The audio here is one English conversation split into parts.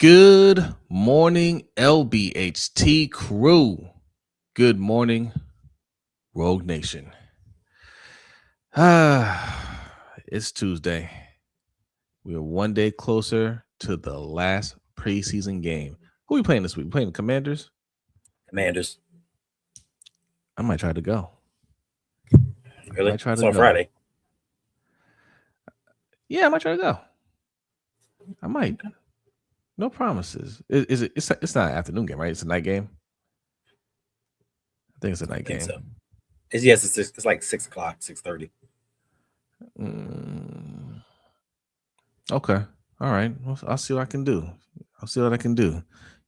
Good morning, LBHT crew. Good morning, Rogue Nation. It's Tuesday. We are one day closer to the last preseason game. Who are we playing this week? We playing the Commanders? Commanders. I might try to go. Really? Might try It's to on go. Friday. Yeah, I might try to go. I might. No promises. Is it? It's not an afternoon game, right? It's a night game. I think it's a night I think game. so. Yes, it's like 6:00, 6:30. Okay. All right. Well, I'll see what I can do. I'll see what I can do.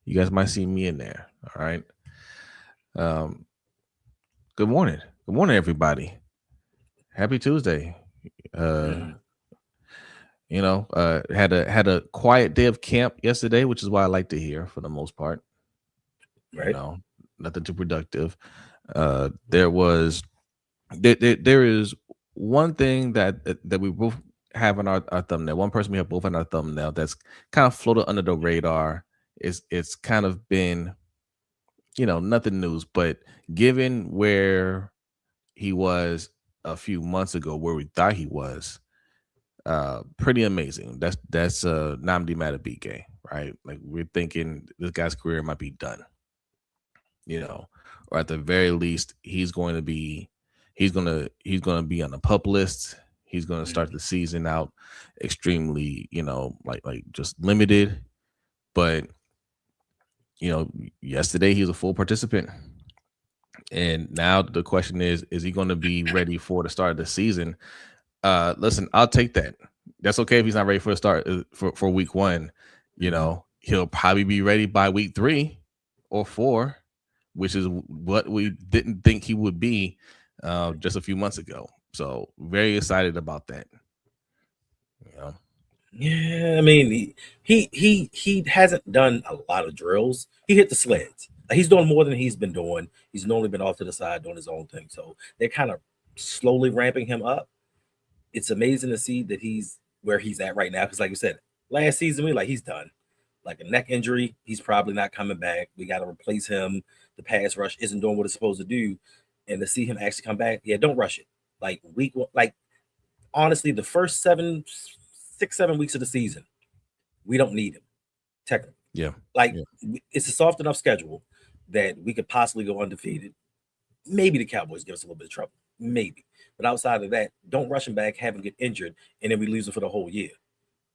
You guys might see me in there. All right. Um. Good morning. Good morning, everybody. Happy Tuesday. Mm, Had a quiet day of camp yesterday, which is what I like to hear for the most part. right? Nothing too productive. There is one thing that we both have on our thumbnail. One person we have both on our thumbnail that's kind of floated under the radar. It's kind of been, nothing news, but given where he was a few months ago, where we thought he was, pretty amazing. That's Nnamdi Madubuike, right? Like we're thinking this guy's career might be done, or at the very least, he's gonna be on the pup list. He's gonna start Mm, the season out extremely, like just limited. But yesterday he was a full participant, and now the question is he going to be ready for the start of the season? Listen, I'll take that. That's okay if he's not ready for the start for week one. mhm. He'll probably be ready by week 3 or 4, which is what we didn't think he would be just a few months ago. So very excited about that. You know, Yeah, I mean he hasn't done a lot of drills. He hit the sleds. Like, he's doing more than he's been doing. He's normally been off to the side doing his own thing. So they're kind of slowly ramping him up. It's amazing to see that he's where he's at right now. Because like you said, last season we like he's done. Like a neck injury, he's probably not coming back. We got to replace him. The pass rush isn't doing what it's supposed to do, and to see him actually come back, yeah, don't rush it. Like like honestly, the first 6, 7 weeks of the season, we don't need him technically. yeah, Like yeah. it's a soft enough schedule that we could possibly go undefeated. Maybe the Cowboys give us a little bit of trouble, maybe. But outside of that, don't rush him back, have him get injured, and then we lose him for the whole year.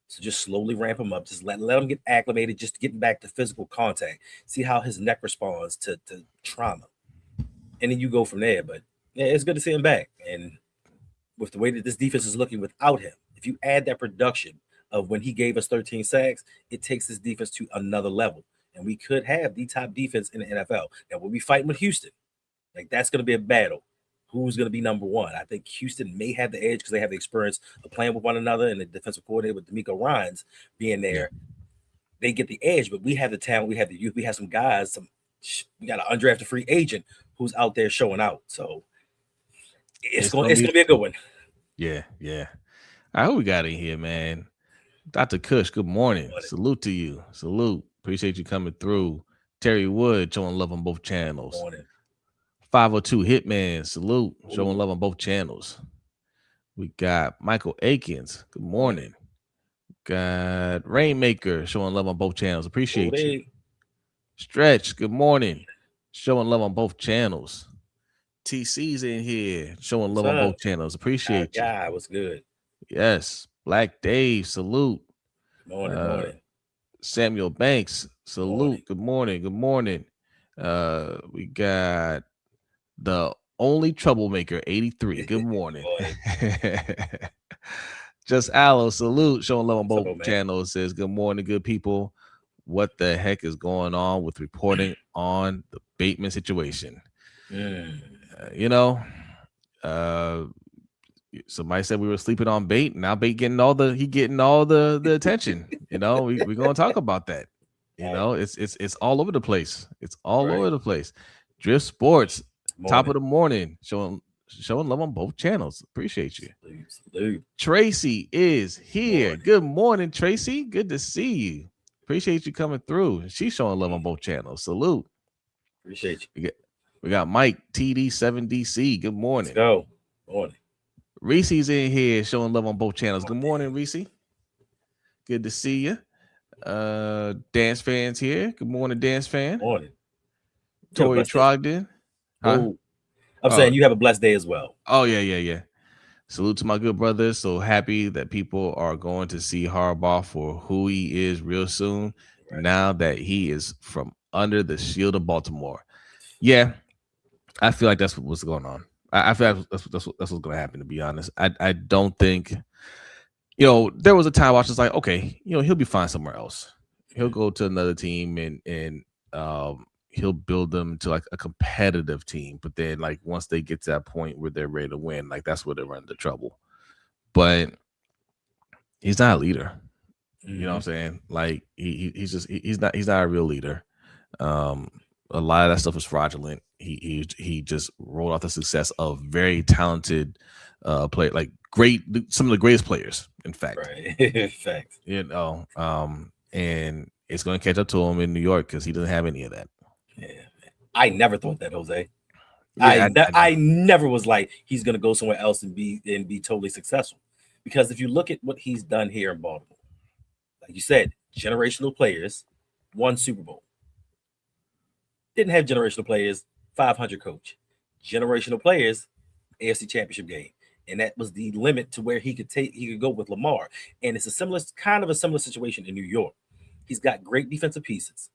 So just slowly ramp him up. Just let him get acclimated, just getting back to physical contact. See how his neck responds to trauma. And then you go from there. But yeah, it's good to see him back. And with the way that this defense is looking without him, if you add that production of when he gave us 13 sacks, it takes this defense to another level. And we could have the top defense in the NFL. Now we'll be fighting with Houston. Like that's going to be a battle. Who's going to be number one? I think Houston may have the edge because they have the experience of playing with one another, and the defensive coordinator with D'Amico Ryans being Yeah. there, they get the edge. But we have the talent, we have the youth, we have some guys. We got an undrafted free agent who's out there showing out. So It's it's going to be a good one. yeah, yeah. I hope we got in here, man. Dr. Kush, good morning. Salute to you. Salute. Appreciate you coming through. Terry Wood showing love on both channels. Morning. 502 Hitman, salute. Showing Ooh. love on both channels. We got Michael Akins. Good morning. Got Rainmaker showing love on both channels. Appreciate you. Stretch, good morning. Showing love on both channels. TC's in here showing love on both channels. Appreciate you. Guy, what's good? Yes. Black Dave, salute. Morning. Samuel Banks, salute. Morning. Good morning. Good morning. We got the only troublemaker, 83. Good morning. Just Aloe, salute. Showing love on both channels. Says, good morning, good people. What the heck is going on with reporting on the Bateman situation? Somebody said we were sleeping on Bate. Now Bate getting all the attention. We're gonna talk about that. It's all over the place. It's all over the place. Drift Sports, top of the morning, showing love on both channels. Appreciate you. Salute. Tracy is here. Good morning, Tracy. Good to see you. Appreciate you coming through. She's showing love on both channels. Salute. Appreciate you. We got Mike TD7DC. Good Let's morning. go. Morning. Reese's in here showing love on both channels. Good morning, Reese. Good to see you. Dance fans here. Good morning, dance fan. Morning. You have a Tori blessed day. Trogdon. Huh? Oh, I'm saying you have a blessed day as well. Oh, yeah. Salute to my good brothers. So happy that people are going to see Harbaugh for who he is real soon. Right. Now that he is from under the shield of Baltimore. Yeah, I feel like that's what's going on. I feel like that's what's going to happen, to be honest. I don't think, there was a time I was just like, okay, he'll be fine somewhere else. He'll go to another team and he'll build them to like a competitive team. But then like once they get to that point where they're ready to win, like that's where they run into trouble. But he's not a leader. You know what I'm saying? Like he's not a real leader. A lot of that stuff is fraudulent. He just rolled off the success of very talented play, like some of the greatest players, in fact. Right. Fact. And it's going to catch up to him in New York because he doesn't have any of that. Yeah. I never thought that, Jose. Yeah, I never was like he's going to go somewhere else and be totally successful. Because if you look at what he's done here in Baltimore, like you said, generational players, won Super Bowl. Didn't have generational players, 500 coach. Generational players, AFC Championship game. And that was the limit to where he could go with Lamar. And it's a similar situation in New York. He's got great defensive pieces.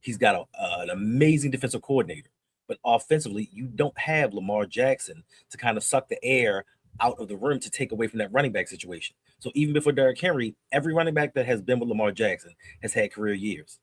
He's got an amazing defensive coordinator. But offensively, you don't have Lamar Jackson to kind of suck the air out of the room to take away from that running back situation. So even before Derrick Henry, every running back that has been with Lamar Jackson has had career years.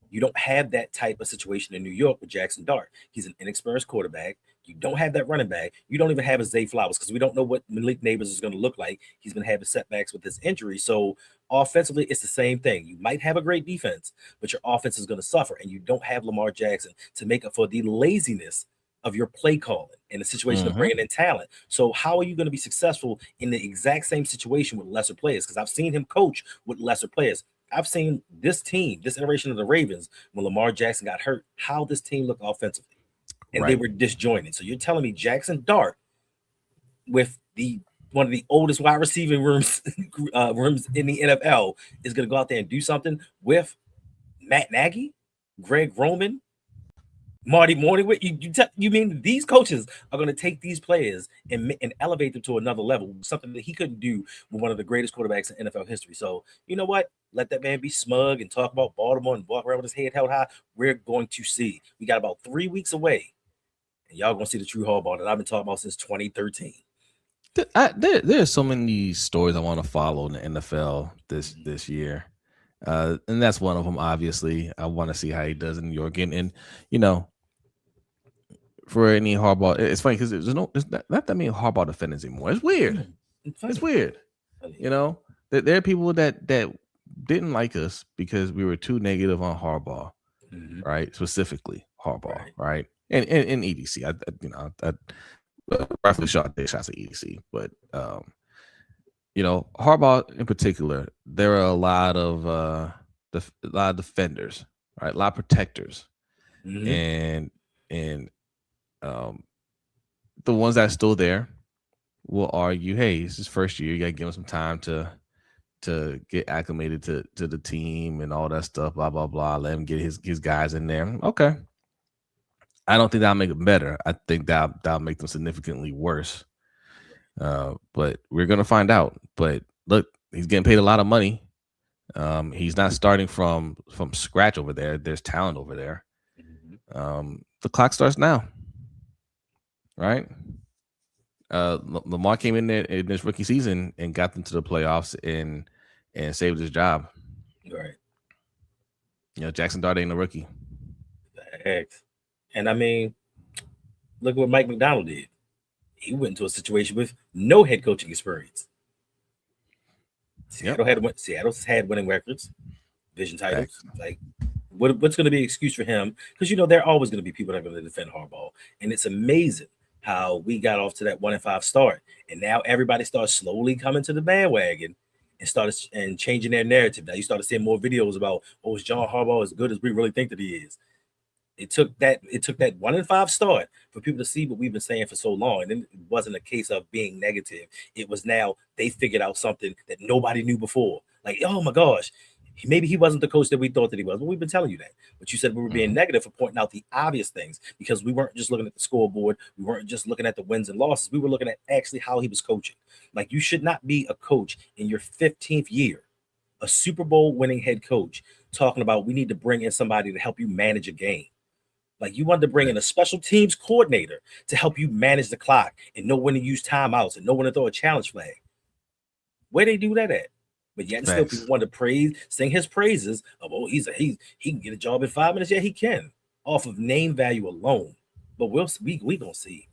You don't have that type of situation in New York with Jackson Dart. He's an inexperienced quarterback. You don't have that running back. You don't even have a Zay Flowers because we don't know what Malik Neighbors is going to look like. He's been having setbacks with his injury. So offensively, it's the same thing. You might have a great defense, but your offense is going to suffer, and you don't have Lamar Jackson to make up for the laziness of your play calling and the situation of bringing in talent. So how are you going to be successful in the exact same situation with lesser players? Because I've seen him coach with lesser players. I've seen this team, this iteration of the Ravens, when Lamar Jackson got hurt, how this team looked offensively. And they were disjointed. So you're telling me Jackson Dart, with one of the oldest wide receiving rooms in the NFL, is going to go out there and do something with Matt Nagy, Greg Roman, Marty Morningwood? You mean these coaches are going to take these players and elevate them to another level, something that he couldn't do with one of the greatest quarterbacks in NFL history? So you know what? Let that man be smug and talk about Baltimore and walk around with his head held high. We're going to see. We got about 3 weeks away, and y'all going to see the true Harbaugh that I've been talking about since 2013. There's so many stories I want to follow in the NFL this year. And that's one of them. Obviously, I want to see how he does in New York. And for any Harbaugh, it's funny because there's not that many Harbaugh defenders anymore. It's weird. It's weird. There are people that didn't like us because we were too negative on Harbaugh, right? Specifically Harbaugh, right? And EDC. I rightfully shot their shots at EDC, but Harbaugh in particular, there are a lot of defenders, right? A lot of protectors, and the ones that are still there will argue, hey, it's his first year. You got to give him some time to get acclimated to the team and all that stuff, blah, blah, blah. Let him get his guys in there. Okay. I don't think that'll make them better. I think that'll make them significantly worse. But we're going to find out. But look, he's getting paid a lot of money. He's not starting from scratch over there. There's talent over there. The clock starts now. Right? Lamar came in there in this rookie season and got them to the playoffs and saved his job. Right. Jackson Dart ain't a rookie. Heck. And I mean, look what Mike McDonald did. He went into a situation with no head coaching experience. Seattle's had winning records, division titles. Like, what's going to be an excuse for him? Because there are always going to be people that are going to defend Harbaugh, and it's amazing how we got off to that 1-5 start, and now everybody starts slowly coming to the bandwagon, and started and changing their narrative. Now you started seeing more videos about, oh, is John Harbaugh as good as we really think that he is? It took that 1-5 start for people to see what we've been saying for so long. And then it wasn't a case of being negative. It was now they figured out something that nobody knew before. Like, oh my gosh, maybe he wasn't the coach that we thought that he was. Well, we've been telling you that. But you said we were being negative for pointing out the obvious things, because we weren't just looking at the scoreboard. We weren't just looking at the wins and losses. We were looking at actually how he was coaching. Like, you should not be a coach in your 15th year, a Super Bowl winning head coach, talking about we need to bring in somebody to help you manage a game. Like, you wanted to bring in a special teams coordinator to help you manage the clock and know when to use timeouts and know when to throw a challenge flag. Where they do that at? But yet still people want to sing his praises of, oh, he can get a job in 5 minutes. Yeah, he can, off of name value alone. But we gonna see.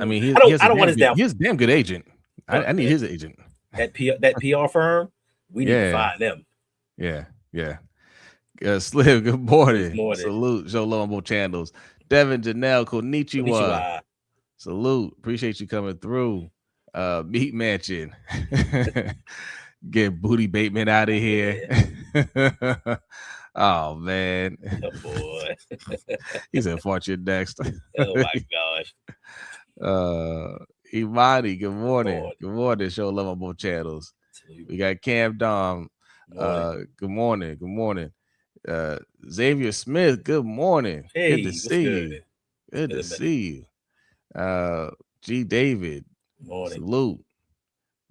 I mean, I don't want his downfall. He's a damn good agent. I need his agent. That PR firm, we need to find them. Yeah. Sliv, good morning. Salute. Show love on both channels. Devin, Janelle, konnichiwa. Salute. Appreciate you coming through. Meat Mansion. Get Booty Bateman out of here. Oh, man. Oh, boy. He said, fart you next. Oh, my gosh. Imani, good morning. Good morning. Show love on both channels. We got Cam Dom. Good morning. Xavier Smith, good morning. Hey, good to see you. Good to see you. G David, morning. Salute.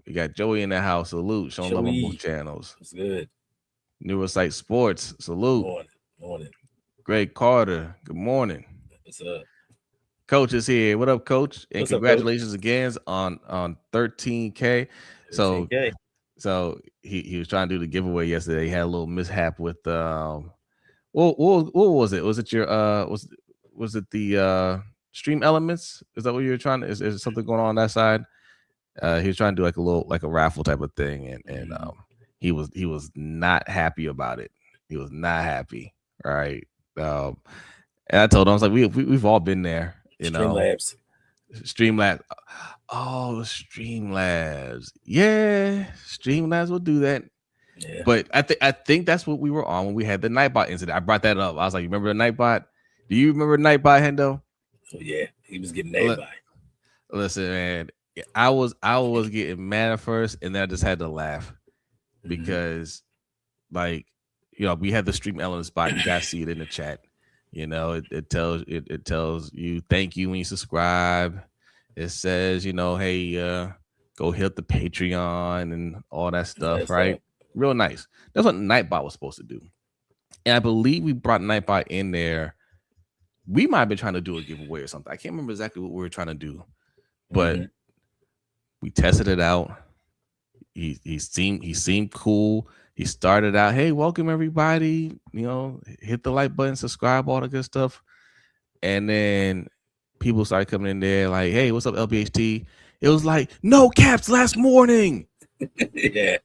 We got Joey in the house. Salute. Showing love on both channels. It's good. Neurosite Sports. Salute. Morning. Greg Carter. Good morning. What's up? Coach is here. What up, Coach? And congratulations again on 13K. 13K. So he was trying to do the giveaway yesterday. He had a little mishap with what was it? Was it your was it the Stream Elements? Is that what you were trying to? Is something going on that side? He was trying to do like a raffle type of thing, and he was not happy about it. He was not happy. Right. And I told him, I was like, we've all been there, you know. Streamlabs. Oh, Streamlabs. Yeah, Streamlabs will do that. Yeah. But I think that's what we were on when we had the Nightbot incident. I brought that up. I was like, you remember the Nightbot? Do you remember Nightbot, Hendo? Oh yeah, he was getting named by. Listen, man, I was getting mad at first, and then I just had to laugh because, like, you know, we had the Stream Elements bot. You guys see it in the chat. You know, it tells you thank you when you subscribe. It says, you know, hey, go hit the Patreon and all that stuff, right? Real nice. That's what Nightbot was supposed to do. And I believe we brought Nightbot in there. We might have been trying to do a giveaway or something. I can't remember exactly what we were trying to do, but we tested it out. He seemed cool. He started out, hey, welcome everybody. You know, hit the like button, subscribe, all the good stuff. And then people started coming in there like, hey, what's up, LBHT? It was like, no caps last morning. Yeah.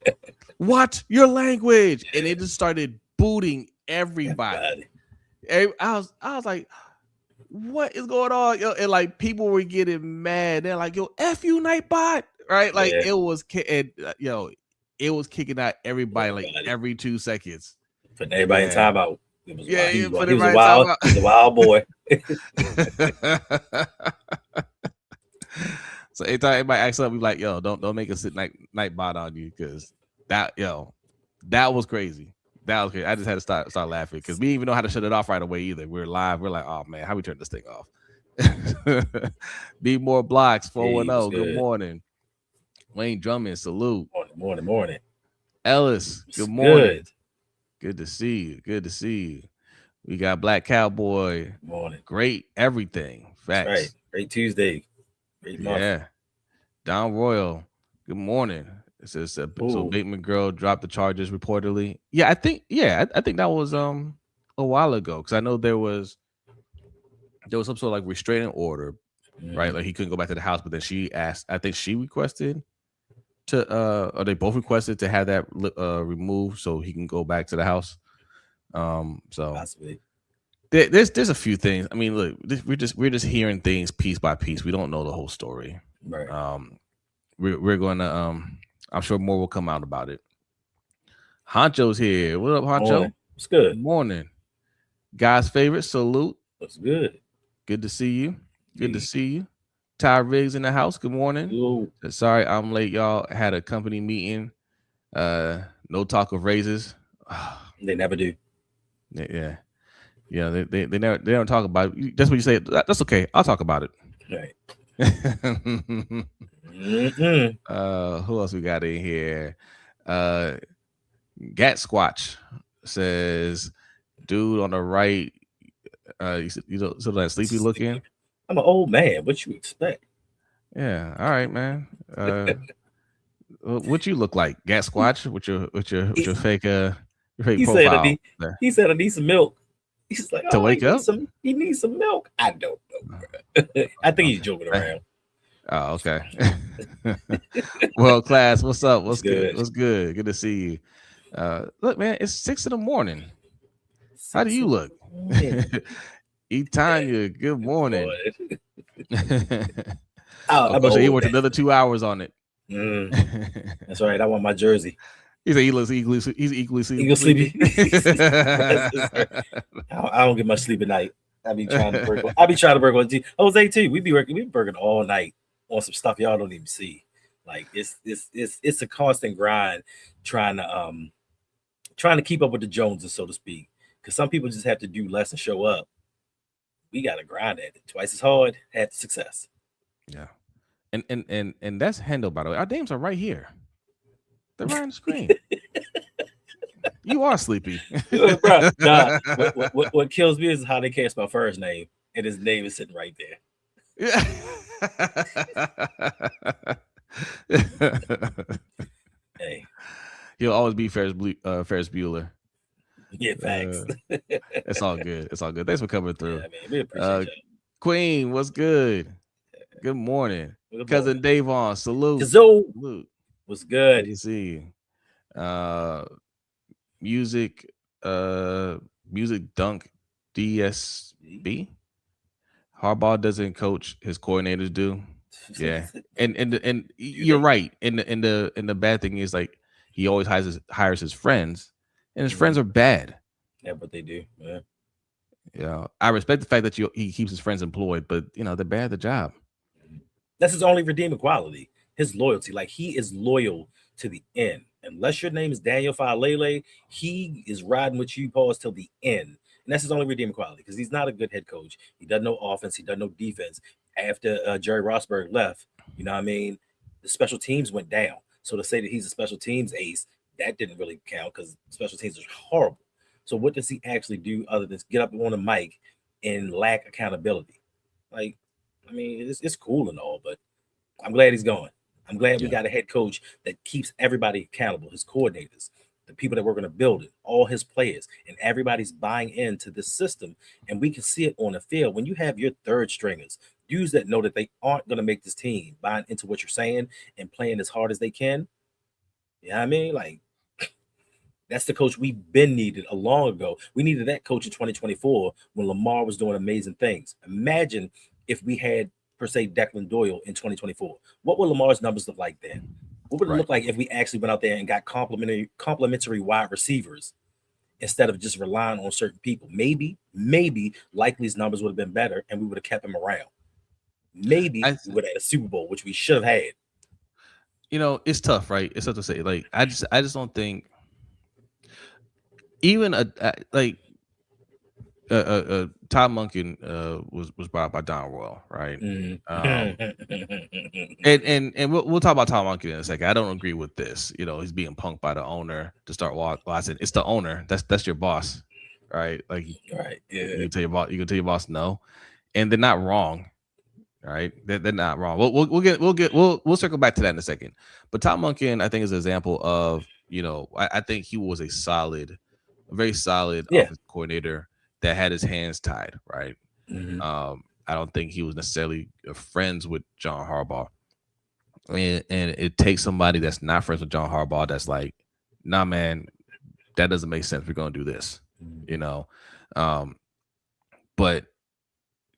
Watch your language. And it just started booting everybody. I was like, what is going on? Yo, and like people were getting mad. They're like, yo, F you, Nightbot. Right? Like it was kicking out everybody like every 2 seconds. Putting everybody in timeout. He was a wild boy. So anytime anybody acts up, we like, yo, don't make us sit Nightbot on you, because that was crazy. That was crazy. I just had to start laughing because we didn't even know how to shut it off right away either. We're live. We're like, oh man, how we turn this thing off? Be more blocks 410. Good morning. Wayne Drummond, salute. Morning. Ellis, good morning. Good to see you. We got Black Cowboy. Morning. Great everything. Facts. Right. Great Tuesday. Great month. Yeah. Don Royal, good morning. It says so Bateman girl dropped the charges reportedly. Yeah, I think that was a while ago, because I know there was some sort of like restraining order, right? Like he couldn't go back to the house, but then she asked, I think she requested to or they both requested to have that removed so he can go back to the house. So possibly. There's a few things. I mean, look, we're just hearing things piece by piece. We don't know the whole story. Right. We're going to I'm sure more will come out about it. Honcho's here. What up, Morning. Honcho? It's good. Good morning. Guy's favorite, salute. What's good? Good to see you. Good to Yeah. see you. Ty Riggs in the house. Good morning. Yo. Sorry, I'm late, y'all. Had a company meeting. No talk of raises. They never do. Yeah. Yeah, they don't talk about it. That's what you say. That's okay. I'll talk about it. Right. Who else we got in here? Gat Squatch says, dude on the right, you know, so that sleepy looking. I'm an old man. What you expect? Yeah, all right, man. What you look like, Gat Squatch, with your fake your fake He said I profile need. there. He said I need some milk. He's like, To oh, wake up. He needs some milk. I don't know. I think he's joking around. Oh, okay. Well, class, what's up? What's good? Good. What's good? Good to see you. Look, man, it's 6 a.m. How do you look? E Tanya, good morning. Of course, he worked another 2 hours on it. That's right. I want my jersey. He said he looks he's equally sleepy. I don't get much sleep at night. I be trying to work on Jose too. We be working all night on some stuff y'all don't even see. Like it's a constant grind trying to keep up with the Joneses, so to speak. Because some people just have to do less and show up. We gotta grind at it twice as hard, have the success. Yeah. And that's Hendo, by the way. Our names are right here. They're right on the screen. You are sleepy. Bro, nah, what kills me is how they can't spell first name, and his name is sitting right there. Yeah. Hey. He'll always be Ferris Bueller. Yeah, facts. It's all good. It's all good. Thanks for coming through. Yeah, man, we appreciate you. Queen, what's good? Good morning. Cousin Davon, salute. Salute. What's good? Good to see you. Music Dunk DSB. Harbaugh doesn't coach, his coordinators do. Yeah. And you're right. And the bad thing is, like, he always hires his friends, and his friends are bad. Yeah, but they do. Yeah. Yeah. I respect the fact that he keeps his friends employed, but they're bad at the job. That's his only redeeming quality. His loyalty. Like, he is loyal to the end. Unless your name is Daniel Falele, he is riding with you, pause, till the end. And that's his only redeeming quality, because he's not a good head coach. He doesn't know offense. He doesn't know defense. After Jerry Rossberg left, you know what I mean? The special teams went down. So to say that he's a special teams ace, that didn't really count, because special teams are horrible. So what does he actually do other than get up on a mic and lack accountability? Like, I mean, it's cool and all, but I'm glad he's gone. I'm glad we got a head coach that keeps everybody accountable, his coordinators, the people that work on the building, all his players, and everybody's buying into this system. And we can see it on the field. When you have your third stringers, dudes that know that they aren't going to make this team, buying into what you're saying and playing as hard as they can. You know what I mean? Like, that's the coach we've been needed a long ago. We needed that coach in 2024 when Lamar was doing amazing things. Imagine if we had, per se, Declan Doyle in 2024. What would Lamar's numbers look like then? What would it look like if we actually went out there and got complimentary wide receivers instead of just relying on certain people? Maybe Likely's numbers would have been better, and we would have kept him around. Maybe we would have had a Super Bowl, which we should have had. It's tough, right? It's tough to say. Like, I just don't think even Todd Monken was brought up by Don Royal, right? And we'll talk about Todd Monken in a second. I don't agree with this. He's being punked by the owner to start watching. It's the owner. That's your boss, right? Like, right? Yeah. You can tell your boss no, and they're not wrong, right? They're not wrong. We'll circle back to that in a second. But Todd Monken, I think, is an example of I think he was a very solid offensive coordinator that had his hands tied, right? I don't think he was necessarily friends with John Harbaugh. And it takes somebody that's not friends with John Harbaugh that's like, nah, man, that doesn't make sense. We're going to do this, But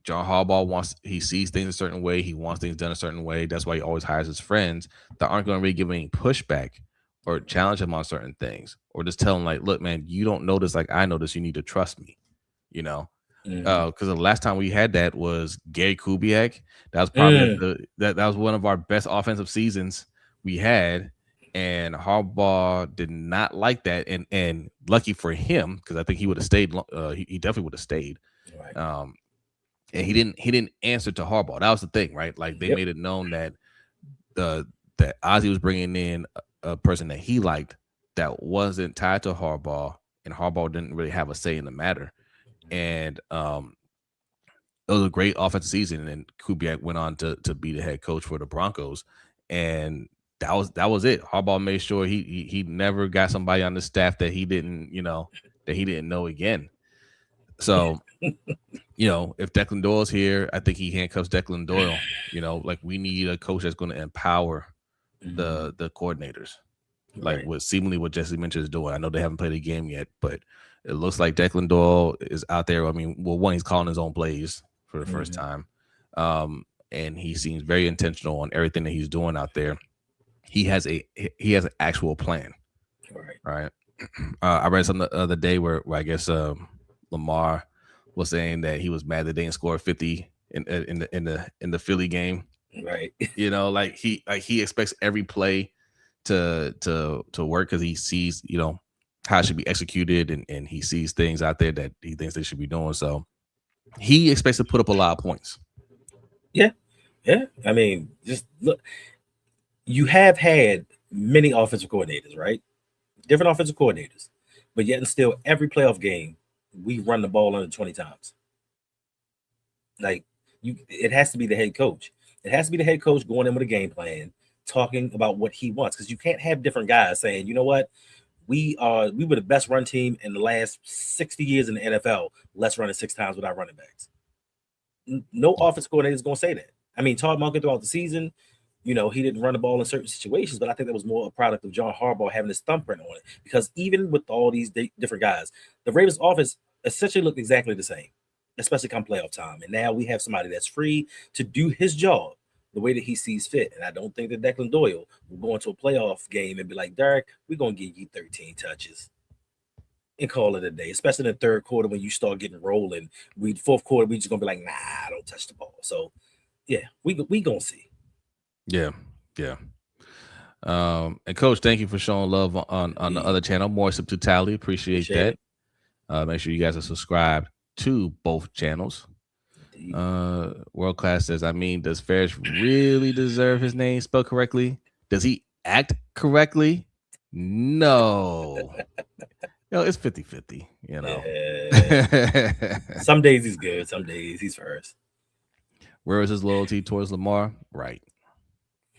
John Harbaugh he sees things a certain way. He wants things done a certain way. That's why he always hires his friends that aren't going to really give him any pushback or challenge him on certain things, or just tell him like, look, man, you don't know this like I know this. You need to trust me, you know. Mhm. Because the last time we had that was Gary Kubiak. That was probably Mm. that was one of our best offensive seasons we had, and Harbaugh did not like that. And lucky for him, because I think he would have stayed. He definitely would have stayed. Right. Um, and he didn't answer to Harbaugh. That was the thing, right? Like they Yep. made it known that the that Ozzie was bringing in a person that he liked that wasn't tied to Harbaugh, and Harbaugh didn't really have a say in the matter. And it was a great offensive season, and Kubiak went on to be the head coach for the Broncos, and that was it. Harbaugh made sure he never got somebody on the staff that he didn't know again. So if Declan Doyle's here, I think he handcuffs Declan Doyle. Like we need a coach that's going to empower Mhm. the coordinators, like Right. what seemingly what Jesse Minch is doing. I know they haven't played a game yet, but it looks like Declan Doyle is out there. I mean, well, one, he's calling his own plays for the first Mhm. time, and he seems very intentional on everything that he's doing out there. He has an actual plan, Right. right? I read something the other day where I guess Lamar was saying that he was mad that they didn't score 50 in the Philly game. Right. Like he expects every play to work because he sees how it should be executed, and he sees things out there that he thinks they should be doing. So he expects to put up a lot of points. Yeah. Yeah. I mean, just look. You have had many offensive coordinators, right? Different offensive coordinators, but yet and still, every playoff game, we run the ball under 20 times. Like it has to be the head coach. It has to be the head coach going in with a game plan, talking about what he wants. Because you can't have different guys saying, you know what, we were the best run team in the last 60 years in the NFL. Let's run it 6 times without running backs. No offensive coordinator is going to say that. I mean, Todd Monken throughout the season, he didn't run the ball in certain situations, but I think that was more a product of John Harbaugh having his thumbprint on it. Because even with all these different guys, the Ravens' offense essentially looked exactly the same, especially come playoff time. And now we have somebody that's free to do his job the way that he sees fit. And I don't think that Declan Doyle will go into a playoff game and be like, Derek, we're going to give you 13 touches and call it a day, especially in the third quarter when you start getting rolling. Fourth quarter, we just gonna be like, nah, don't touch the ball. So yeah, we gonna see. Yeah, yeah. And Coach, thank you for showing love on the Indeed. other channel, More Sip to Tally. Appreciate Appreciate that. it. Make sure you guys are subscribed to both channels. Indeed. World Class says, I mean, does Ferris really deserve his name spelled correctly? Does he act correctly? No. It's 50-50, Yeah. Some days he's good, some days he's first. Where is his loyalty towards Lamar? Right.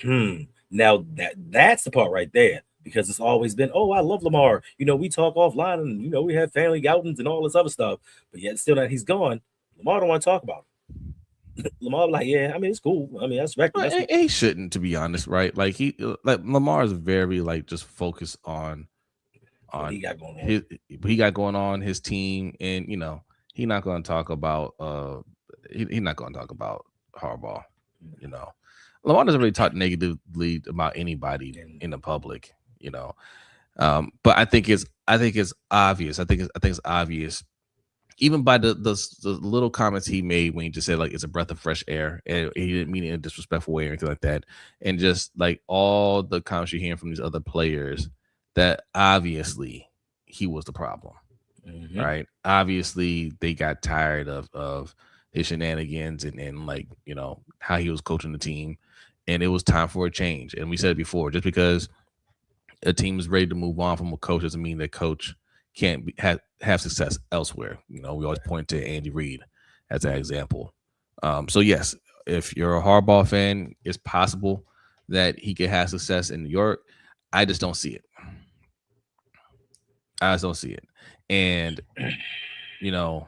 Now that's the part right there. Because it's always been, oh, I love Lamar. We talk offline and we have family outings and all this other stuff. But yet still that he's gone, Lamar don't want to talk about it. Lamar like, yeah, I mean it's cool. I mean, that's record. Well, That's he shouldn't, to be honest, right? Like Lamar is very like just focused on what he on got going on. his what he got going on, his team, and he's not going to talk about he's not going to talk about Harbaugh. You know, Lamar doesn't really talk negatively about anybody And in the public. You know, but I think it's obvious. I think it's obvious, even by the little comments he made when he just said like it's a breath of fresh air, and he didn't mean it in a disrespectful way or anything like that, and just like all the comments you're hearing from these other players, that obviously he was the problem, mhm. right? Obviously they got tired of his shenanigans and like how he was coaching the team, and it was time for a change. And we said it before, just because a team is ready to move on from a coach doesn't mean that coach can't have success elsewhere. We always point to Andy Reid as an example. So yes, if you're a Harbaugh fan, it's possible that he could have success in New York. I just don't see it. I just don't see it. And you know,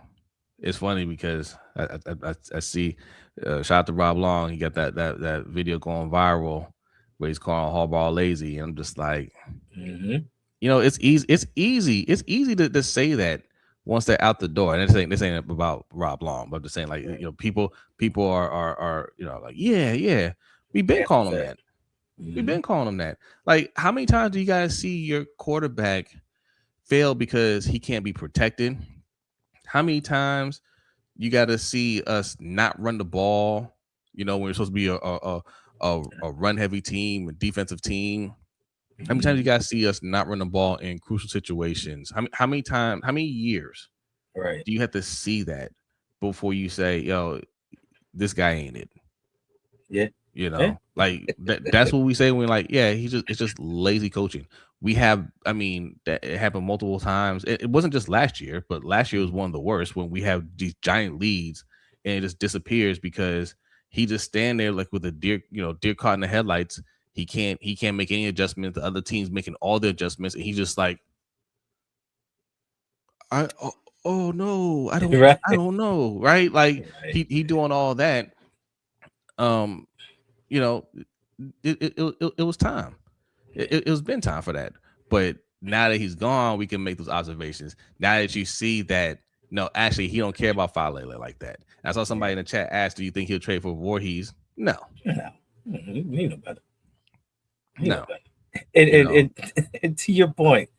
it's funny because I see shout out to Rob Long. He got that video going viral where he's calling Harbaugh lazy, and I'm just like, Mhm. it's easy to say that once they're out the door, and this ain't about Rob Long, but I'm just saying, like, Right. people are like, yeah, we've been After the calling them fact. that. We've Hmm. been calling them that. Like, how many times do you guys see your quarterback fail because he can't be protected? How many times you got to see us not run the ball? When we're supposed to be a run heavy team, a defensive team. How many times you Hmm. guys see us not run the ball in crucial situations? How many times? How many years Right. do you have to see that before you say, "Yo, this guy ain't it"? Yeah. Yeah. Like that's what we say when, like, yeah, it's just lazy coaching. We have, I mean, that it happened multiple times. It wasn't just last year, but last year was one of the worst when we have these giant leads and it just disappears because he just stand there like with a deer caught in the headlights. He can't make any adjustments. The other team's making all the adjustments, and he's just like, I oh no, Right. I don't know, right? Like Right. he doing all that. Um, you know, it was time. Yeah. It was been time for that. But now that he's gone, we can make those observations. Now that you see that, no, actually, he don't care about Falele like that. I saw somebody in Right. the chat ask, "Do you think he'll trade for Voorhees?" No, No. You know better. You know no. better. You know, And to your point,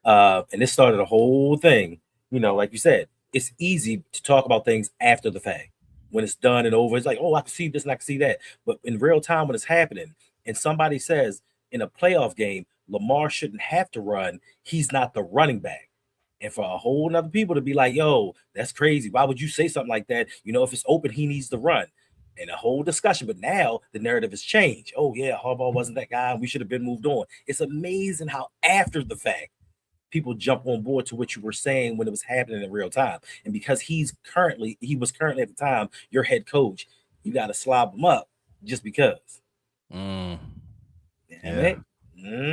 and this started a whole thing. Like you said, it's easy to talk about things after the fact. When it's done and over, it's like, oh, I can see this and I can see that. But in real time, when it's happening, and somebody says in a playoff game, Lamar shouldn't have to run, he's not the running back. And for a whole nother people to be like, yo, that's crazy. Why would you say something like that? If it's open, he needs to run. And a whole discussion. But now the narrative has changed. Oh, yeah, Harbaugh wasn't that guy. We should have been moved on. It's amazing how after the fact people jump on board to what you were saying when it was happening in real time. And because he was currently at the time your head coach, you got to slob him up just because. mm, Damn yeah. it.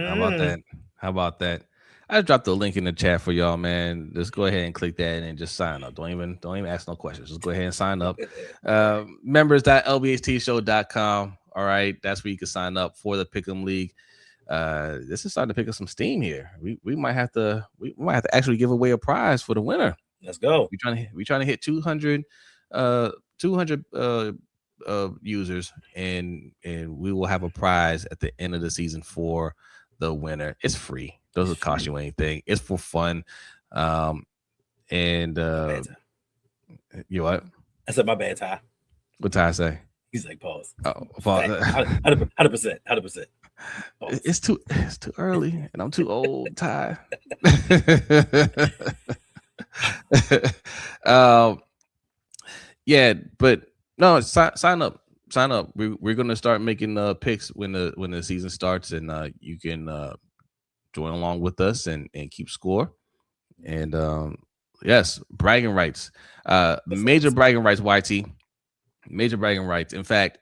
How about Mm. that? How about that? I dropped the link in the chat for y'all, man. Just go ahead and click that and just sign up. Don't even ask no questions. Just go ahead and sign up. Right. Members.lbhtshow.com. All right, that's where you can sign up for the Pick'em League. This is starting to pick up some steam here. We might have to actually give away a prize for the winner. Let's go. We trying to hit 200 uh 200 users, and we will have a prize at the end of the season for the winner. It's free. It's Doesn't cost free. you anything. It's for fun. Um and My bad time. you what? I said my bad time. What time I say? He's like, pause. Oh, Fact. 100%. 100%. Pause. it's too early, and I'm too old, Ty. um, yeah, but no, sign up, sign up. We're gonna start making picks when the season starts, and you can join along with us and keep score. And yes, bragging rights, That's all major it's bragging rights, YT, major bragging rights. In fact,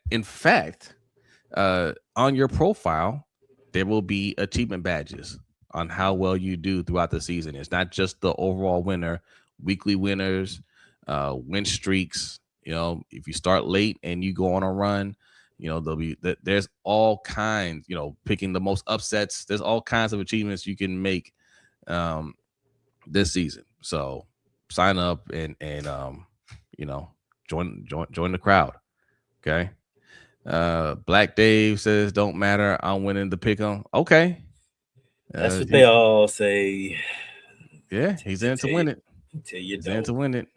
on your profile, there will be achievement badges on how well you do throughout the season. It's not just the overall winner, weekly winners, win streaks. If you start late and you go on a run, there'll be that. There's all kinds. Picking the most upsets. There's all kinds of achievements you can make um, this season. So sign up and you know join the crowd. Okay. Black Dave says don't matter. I'm winning the pick 'em. Okay. That's what they He's all say. yeah, he's in to Until you, win it. until you He's in don't. to win it.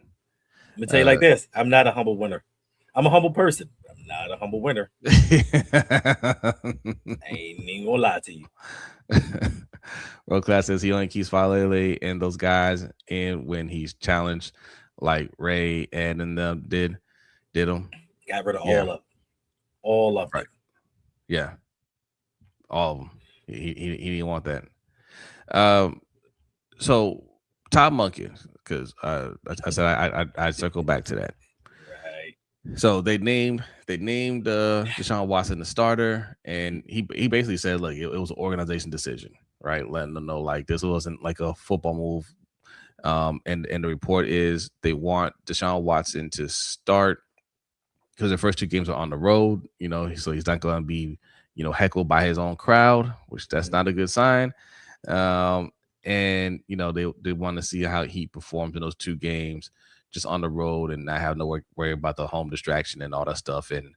I'm gonna tell you like Uh this. I'm not a humble winner. I'm a humble person. I'm not a humble winner. I ain't even gonna lie to you. World Class says he only keeps Falele and those guys in when he's challenged, like Ray and them did them. Got rid of Yeah, all of them. right. Yeah, all of them. He didn't want that. Um, so Todd Monken, because I said I circle back to that. Right. So they named Deshaun Watson the starter, and he basically said like it was an organization decision, right? Letting them know like this wasn't like a football move. And the report is they want Deshaun Watson to start because the first two games are on the road, so he's not going to be heckled by his own crowd, which that's not a good sign. Um, and they want to see how he performs in those 2 games, just on the road, and not have no worry about the home distraction and all that stuff. And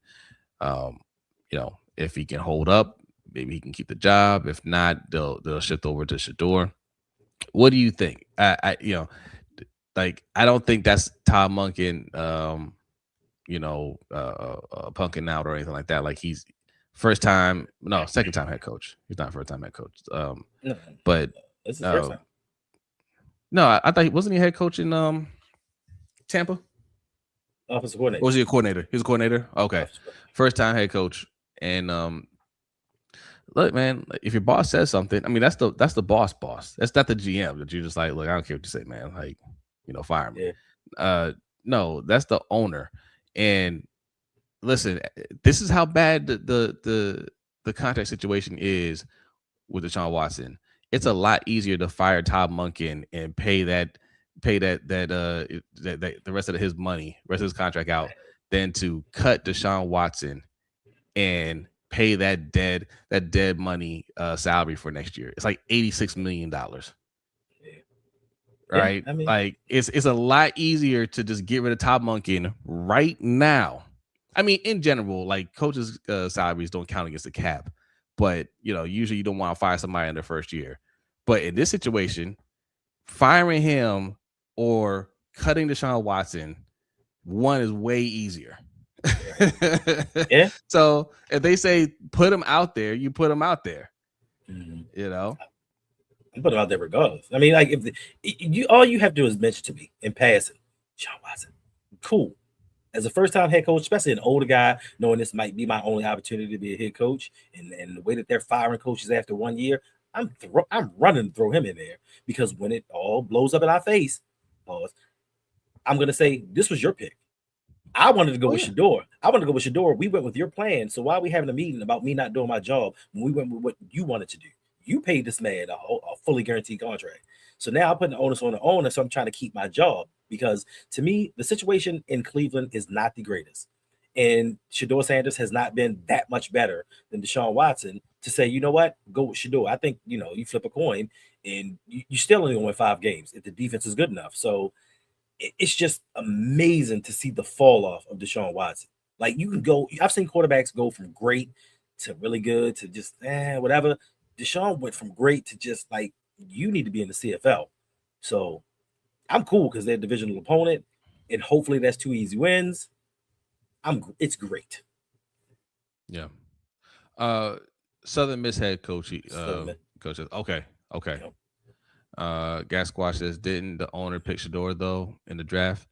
if he can hold up, maybe he can keep the job. If not, they'll shift over to Shador. What do you think? Like, I don't think that's Todd Monken, punking out or anything like that. Like, he's first time, no, second time head coach. He's not first time head coach. No, But this is first uh, time. no, I thought wasn't he head coach in Tampa? Offensive Or coordinator. was he a coordinator? He was a coordinator. Okay, Offensive coordinator. first time head coach. And look, man, like, if your boss says something, I mean, that's the boss. That's not the GM that you're just like, look, I don't care what you say, man. Like, fire me. Yeah. Uh, no, that's the owner. And listen, this is how bad the contract situation is with Deshaun Watson. It's a lot easier to fire Todd Monken and pay that the rest of his money, rest of his contract out, than to cut Deshaun Watson and pay that dead money salary for next year. It's like $86 million. Yeah. Right? I mean, Like, it's a lot easier to just get rid of Todd Monken right now. I mean, in general, like, coaches' salaries don't count against the cap, but usually you don't want to fire somebody in their first year. But in this situation, firing him or cutting Deshaun Watson, one is way easier. yeah. So if they say put him out there, you put him out there. Mhm. I'm putting him out there regardless. I mean, like, if all you have to do is mention to me in passing, Sean Watson, cool. As a first time head coach, especially an older guy, knowing this might be my only opportunity to be a head coach, and the way that they're firing coaches after 1 year, I'm running to throw him in there, because when it all blows up in our face, pause, I'm gonna say this was your pick. I wanted to go Oh with yeah. Shador. I wanted to go with Shador. We went with your plan. So why are we having a meeting about me not doing my job when we went with what you wanted to do? You paid this man a fully guaranteed contract. So now I'm putting the onus on the owner. So I'm trying to keep my job, because to me, the situation in Cleveland is not the greatest. And Shador Sanders has not been that much better than Deshaun Watson to say, you know what, go with Shador. I think, you flip a coin and you still only win 5 games if the defense is good enough. So it's just amazing to see the fall off of Deshaun Watson. Like, you can go, I've seen quarterbacks go from great to really good to just whatever. Deshaun went from great to just like, you need to be in the CFL. So I'm cool because they're a divisional opponent, and hopefully that's 2 easy wins. It's great. Yeah. Uh, Southern Miss head coach. So, Coaches. Okay. Okay. you know, Gas Squash says, didn't the owner pick Shador though in the draft?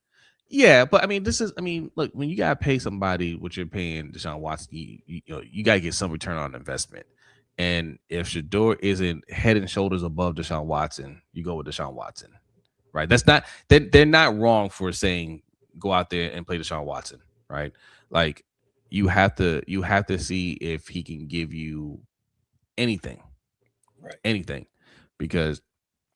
Yeah, but I mean, look, when you gotta pay somebody what you're paying Deshaun Watson, you gotta get some return on investment. And if Shador isn't head and shoulders above Deshaun Watson, you go with Deshaun Watson, right? That's not they're not wrong for saying go out there and play Deshaun Watson, right? Like, you have to see if he can give you anything, right. anything, because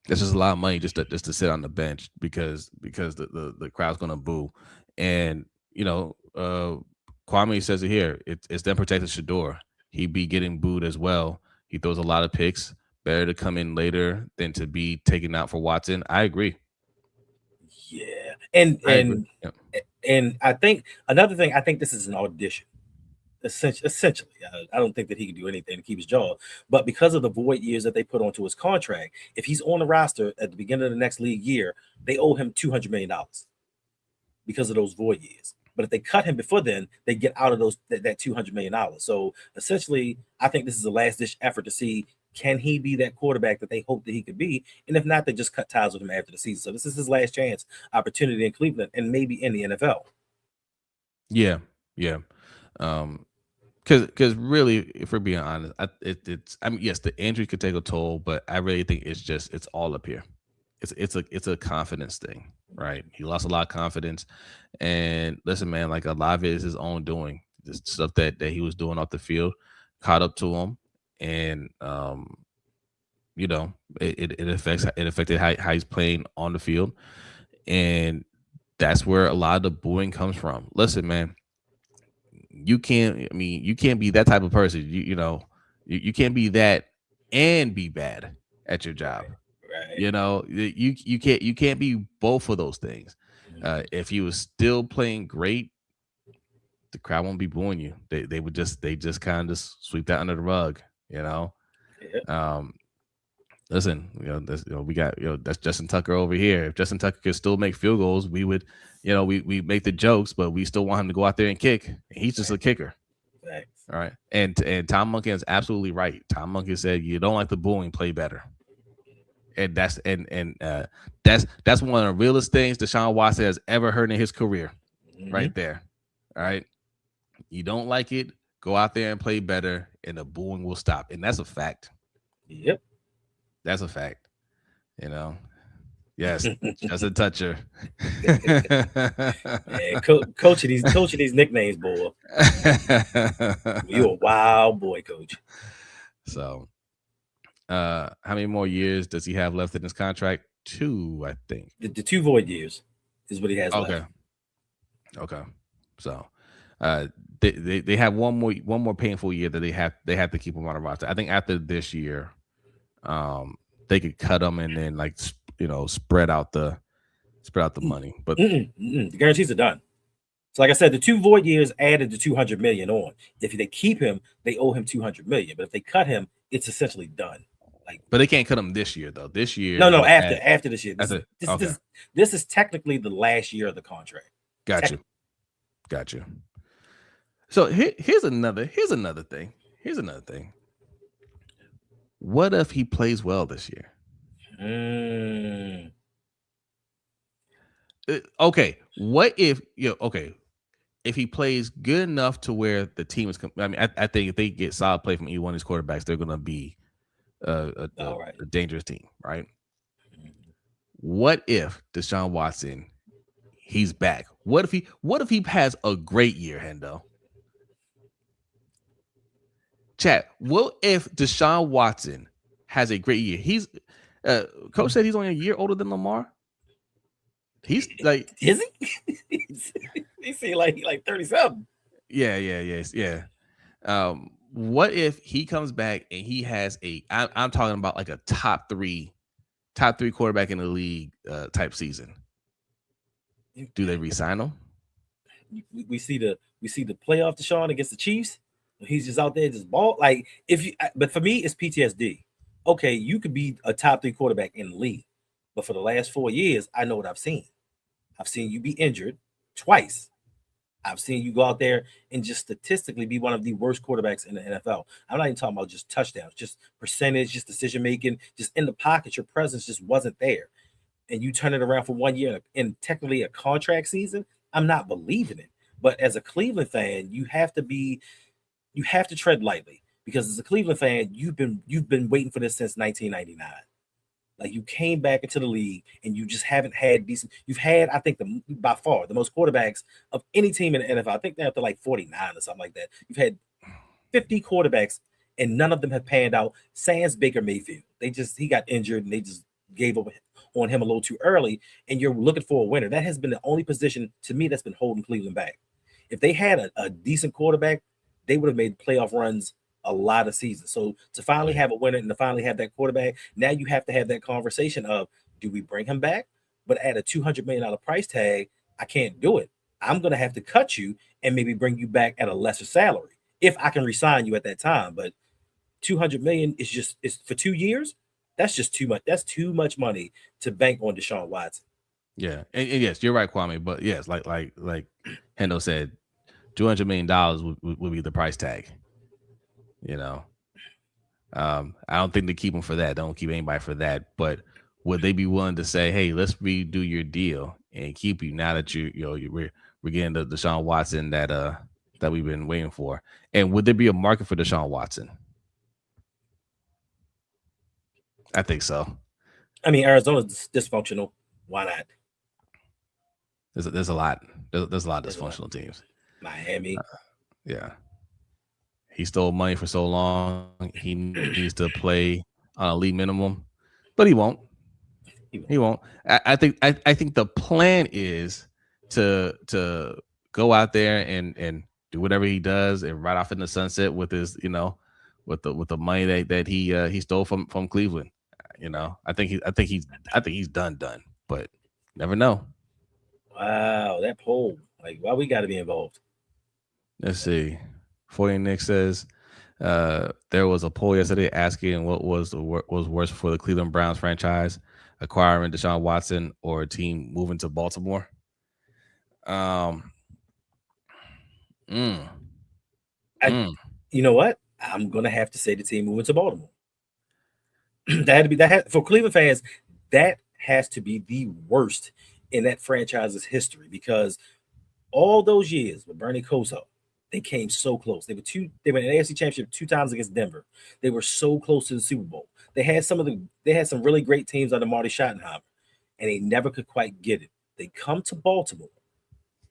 that's just a lot of money just to sit on the bench because the crowd's gonna boo. And Kwame says it here. It's them protecting Shador. He be getting booed as well. He throws a lot of picks. Better to come in later than to be taken out for Watson. I agree. Yeah. And I agree. and Yep. and I think another thing, I think this is an audition. Essentially, I don't think that he can do anything to keep his job. But because of the void years that they put onto his contract, if he's on the roster at the beginning of the next league year, they owe him $200 million because of those void years. But if they cut him before then, they get out of that $200 million. So essentially, I think this is a last ditch effort to see, can he be that quarterback that they hope that he could be, and if not, they just cut ties with him after the season. So this is his last chance opportunity in Cleveland and maybe in the NFL. Yeah. Yeah. Um, because really, if we're being honest, I mean, yes, the injury could take a toll, but I really think it's all up here. It's a confidence thing, right? He lost a lot of confidence, and listen, man, like, a lot of it is his own doing. The stuff that he was doing off the field caught up to him, and you know, it affected how he's playing on the field, and that's where a lot of the booing comes from. Listen, man, you can't be that type of person. You can't be that and be bad at your job. Right. You can't be both of those things. Mhm. If he was still playing great, the crowd won't be booing you. They just kind of sweep that under the rug. You know. Yeah. Um, Listen, we got that's Justin Tucker over here. If Justin Tucker could still make field goals, we would, we make the jokes, but we still want him to go out there and kick. He's just a Right. kicker. Thanks. All right. And Tom Monken is absolutely right. Tom Monken said you don't like the booing, play better. And that's one of the realest things Deshaun Watson has ever heard in his career. Hmm. Right there. All right. You don't like it, go out there and play better, and the booing will stop. And that's a fact. Yep. That's a fact. You know. Yes, just a toucher. Man, coaching these nicknames, boy. You a wild boy, coach. So, how many more years does he have left in his contract? 2, I think. The 2 void years is what he has left. Okay. Okay. So, uh, they have one more painful year that they have to keep him on the roster. I think after this year, they could cut him and then spread out the money. But The guarantees are done. So, like I said, the 2 void years added the 200 million on. If they keep him, they owe him 200 million. But if they cut him, it's essentially done. Like, but they can't cut him this year though. This year no, he's after this year. after okay. This is technically the last year of the contract. Got you. Got you. So here's another thing. Here's another thing. What if he plays well this year? Mm. Okay. What if okay? If he plays good enough to where the team is, I mean, I think if they get solid play from either one of these quarterbacks, they're going to be All right. a dangerous team, right? What if Deshaun Watson, he's back? What if he has a great year, Hendo? Chat. What if Deshaun Watson has a great year? He's coach said he's only a year older than Lamar. He's like, is he? They say he like 37. Yeah. What if he comes back and he has I'm talking about like a top three quarterback in the league type season? Do they re-sign him? We see the playoff Deshaun against the Chiefs. He's just out there just ball like if you. But for me, it's PTSD. Okay, you could be a top 3 quarterback in the league, but for the last 4 years, I know what I've seen. I've seen you be injured twice. I've seen you go out there and just statistically be one of the worst quarterbacks in the NFL. I'm not even talking about just touchdowns, just percentage, just decision making, just in the pocket. Your presence just wasn't there. And you turn it around for 1 year in technically a contract season. I'm not believing it. But as a Cleveland fan, you have to tread lightly because as a Cleveland fan, you've been waiting for this since 1999. Like you came back into the league and you just haven't had decent. You've had, I think, by far the most quarterbacks of any team in the NFL. I think they're up to like 49 or something like that. You've had 50 quarterbacks and none of them have panned out. Sans Baker Mayfield, he got injured and they just gave up on him a little too early. And you're looking for a winner. That has been the only position to me that's been holding Cleveland back. If they had a decent quarterback, they would have made playoff runs a lot of seasons. So to finally have a winner and to finally have that quarterback, now you have to have that conversation of, do we bring him back? But at a $200 million price tag, I can't do it. I'm going to have to cut you and maybe bring you back at a lesser salary if I can resign you at that time. But 200 million is for 2 years. That's just too much. That's too much money to bank on Deshaun Watson. Yeah, and yes, you're right, Kwame. But yes, like Hendo said, $200 million would be the price tag. I don't think they keep him for that. Don't keep anybody for that. But would they be willing to say, "Hey, let's redo your deal and keep you now that we're getting the Deshaun Watson that we've been waiting for"? And would there be a market for Deshaun Watson? I think so. I mean, Arizona's dysfunctional. Why not? There's a lot. There's a lot of dysfunctional teams. Miami. Yeah. He stole money for so long. He needs to play on a league minimum, but he won't. He won't. I think the plan is to go out there and do whatever he does and ride off in the sunset with his with the money that he stole from Cleveland. I think he's done. But never know. Wow, that poll. Like, why we got to be involved? Let's see. 40 Nick says there was a poll yesterday asking what was worse for the Cleveland Browns franchise, acquiring Deshaun Watson or a team moving to Baltimore. Um, mm, I, mm. you know what? I'm gonna have to say the team moving to Baltimore. That had to be for Cleveland fans. That has to be the worst in that franchise's history because all those years with Bernie Kosar, they came so close. They were two. They were in the AFC Championship 2 times against Denver. They were so close to the Super Bowl. They had some really great teams under Marty Schottenheimer, and they never could quite get it. They come to Baltimore,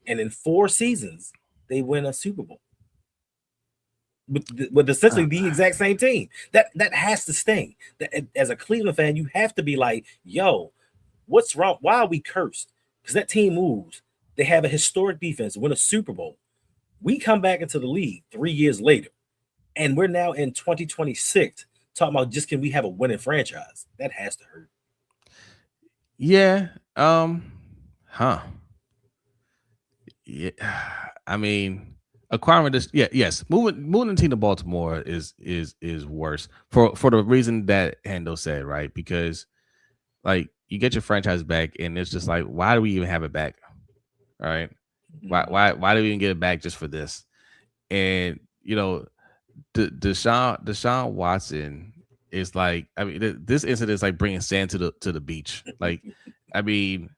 and in 4 seasons, they win a Super Bowl with essentially the exact same team. That has to sting. That, as a Cleveland fan, you have to be like, "Yo, what's wrong? Why are we cursed?" Because that team moves. They have a historic defense, win a Super Bowl. We come back into the league 3 years later, and we're now in 2026 talking about just can we have a winning franchise? That has to hurt. Yeah. Huh. Yeah. I mean, acquiring this. Yeah. Yes. Moving the team to Baltimore is worse for the reason that Hendo said, right? Because like you get your franchise back, and it's just like, why do we even have it back? Right? Why do we even get it back just for this? And Deshaun Watson is like, I mean, this incident is like bringing sand to the beach. Like, I mean,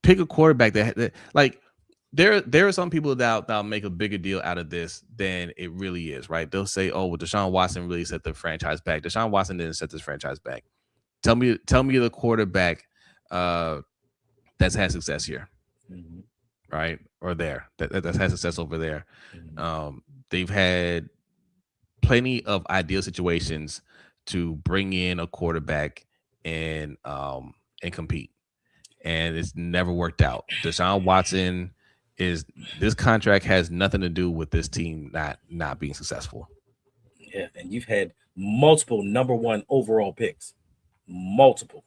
pick a quarterback that like there are some people that'll make a bigger deal out of this than it really is, right? They'll say, "Oh, well, Deshaun Watson really set the franchise back." Deshaun Watson didn't set this franchise back. Tell me the quarterback uh, that's had success here, Mhm. right? Or there that's had success over there. Mhm. They've had plenty of ideal situations to bring in a quarterback and compete, and it's never worked out. Deshaun Watson is this contract has nothing to do with this team not being successful. Yeah, and you've had multiple number one overall picks, multiple,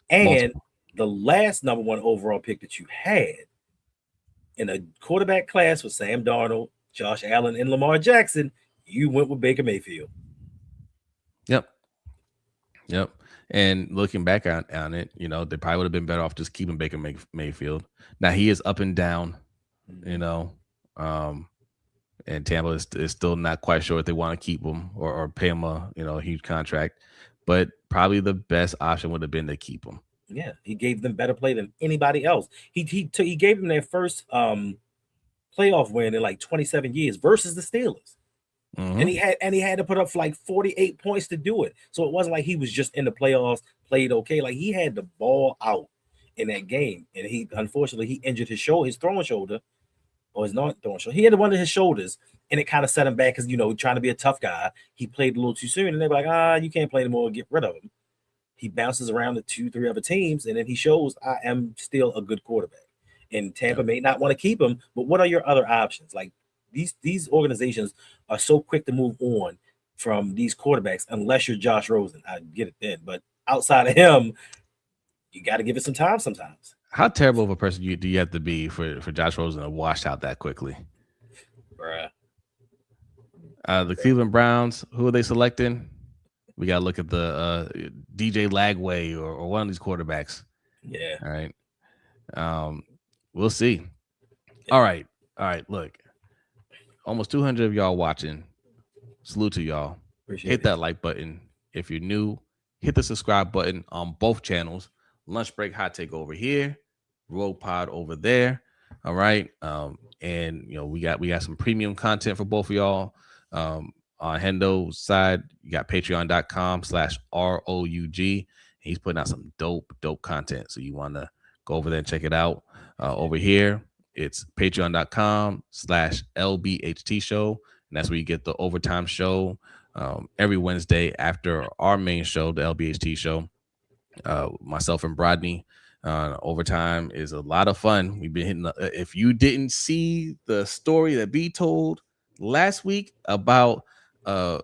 and Multiple. the last number one overall pick that you had in a quarterback class with Sam Darnold, Josh Allen, and Lamar Jackson, you went with Baker Mayfield. Yep. Yep. And looking back on it, they probably would have been better off just keeping Baker Mayfield. Now he is up and down, you Mhm. know. Um, and Tampa is still not quite sure if they want to keep him or pay him a huge contract. But probably the best option would have been to keep him. Yeah, he gave them better play than anybody else. He gave them their first playoff win in like 27 years versus the Steelers. And Hmm. he had to put up like 48 points to do it. So it wasn't like he was just in the playoffs, played okay. Like he had the ball out in that game. And he unfortunately he injured his throwing shoulder, or his not throwing shoulder. He had one of his shoulders, and it kind of set him back because trying to be a tough guy. He played a little too soon, and they're like, you can't play anymore, get rid of him. He bounces around to 2, 3 other teams, and then he shows I am still a good quarterback. And Tampa Yep. may not want to keep him, but what are your other options? Like these organizations are so quick to move on from these quarterbacks unless you're Josh Rosen. I get it then, but outside of him, you got to give it some time sometimes. How terrible of a person do you have to be for Josh Rosen to wash out that quickly? Bruh. The Cleveland Browns, who are they selecting? We got to look at the DJ Lagway or one of these quarterbacks. Yeah. All right. Um, we'll see. Yeah. All right. All right. Look, almost 200 of y'all watching. Salute to y'all. Appreciate Hit it. that like button. If you're new, hit the subscribe button on both channels. Lunch break hot take over here, Roll Pod over there. All right. And we got some premium content for both of y'all. On Hendo's side, you got patreon.com/ROUG. He's putting out some dope content. So you want to go over there and check it out. Over here, it's patreon.com/LBHTShow. And that's where you get the overtime show every Wednesday after our main show, the LBHT show. Myself and Brodney. Overtime is a lot of fun. We've been hitting. If you didn't see the story that B told last week about a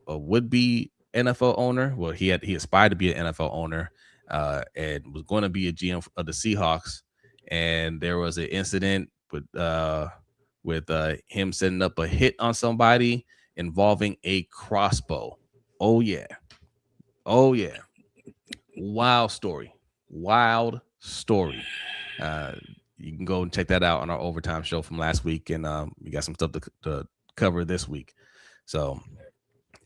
would be NFL owner. Well, he aspired to be an NFL owner, and was going to be a GM of the Seahawks. And there was an incident with him setting up a hit on somebody involving a crossbow. Oh yeah, oh yeah, wild story, wild story. Uh, you can go and check that out on our overtime show from last week, and we got some stuff to cover this week. So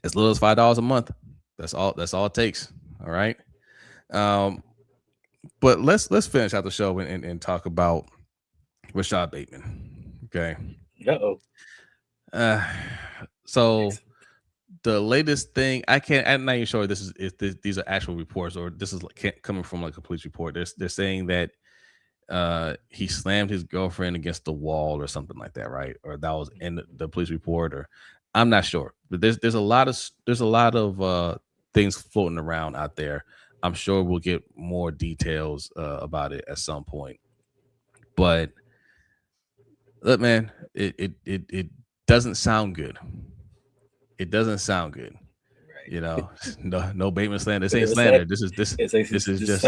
as little as $5 a month. That's all. That's all it takes. All right. But let's finish out the show and talk about Rashod Bateman. Okay. Uh-oh. So the latest thing I'm not even sure this is if these are actual reports or this is coming from like a police report. They're saying that he slammed his girlfriend against the wall or something like that, right? Or that was in the police report, or I'm not sure. But there's a lot of things floating around out there. I'm sure we'll get more details about it at some point. But look, man, it doesn't sound good. It doesn't sound good. Right. You know, no Bateman slander. This ain't slander. This is just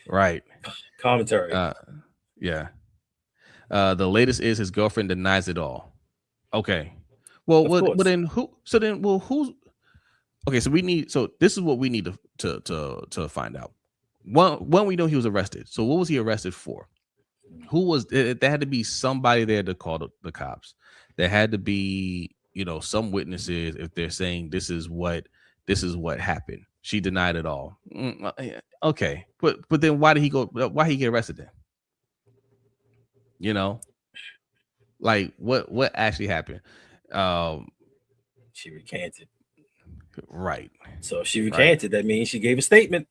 right commentary. Yeah. The latest is his girlfriend denies it all. Okay. Well, then who? So then, well, who's? Okay, so this is what we need to find out. One, we know he was arrested. So what was he arrested for? Who was? There had to be somebody there to call the cops. There had to be, some witnesses if they're saying this is what happened. She denied it all. Okay, but then why did he go? Why he get arrested then? Like what actually happened? She recanted. Right. So if she recanted, that means she gave a statement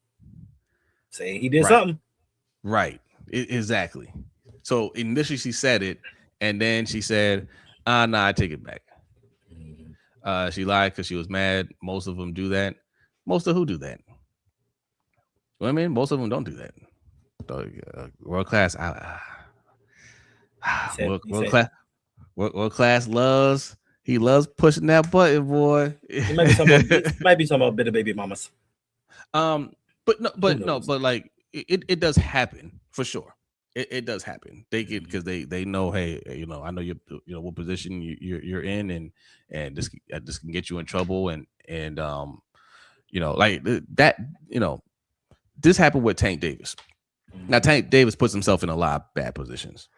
saying he did something. Right. Exactly. So initially she said it, and then she said, nah, I take it back. Mm-hmm. She lied because she was mad. Most of them do that. Most of who do that? Women, most of them don't do that. World class. World class loves. He loves pushing that button, boy. It might be talking about bitter baby mamas. But like it does happen for sure. It does happen. They get because they know, hey, I know what position you're in, and this can get you in trouble, and like that. This happened with Tank Davis. Now Tank Davis puts himself in a lot of bad positions,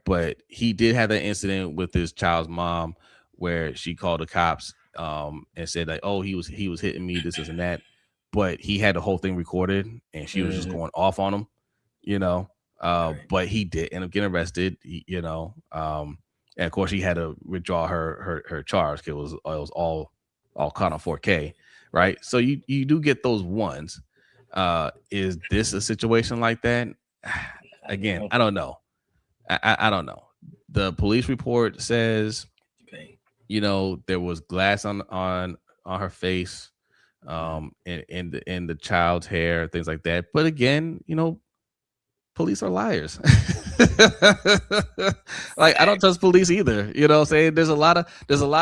but he did have that incident with his child's mom where she called the cops and said like, oh, he was hitting me, this and that, but he had the whole thing recorded and she was just going off on him, but he did end up getting arrested, and of course he had to withdraw her charge because it was all caught on 4K, right? So you do get those ones. Is this a situation like that? Again, I don't know. I don't know. The police report says, there was glass on her face, in the child's hair, things like that. But again, police are liars. Like I don't trust police either. Saying there's a lot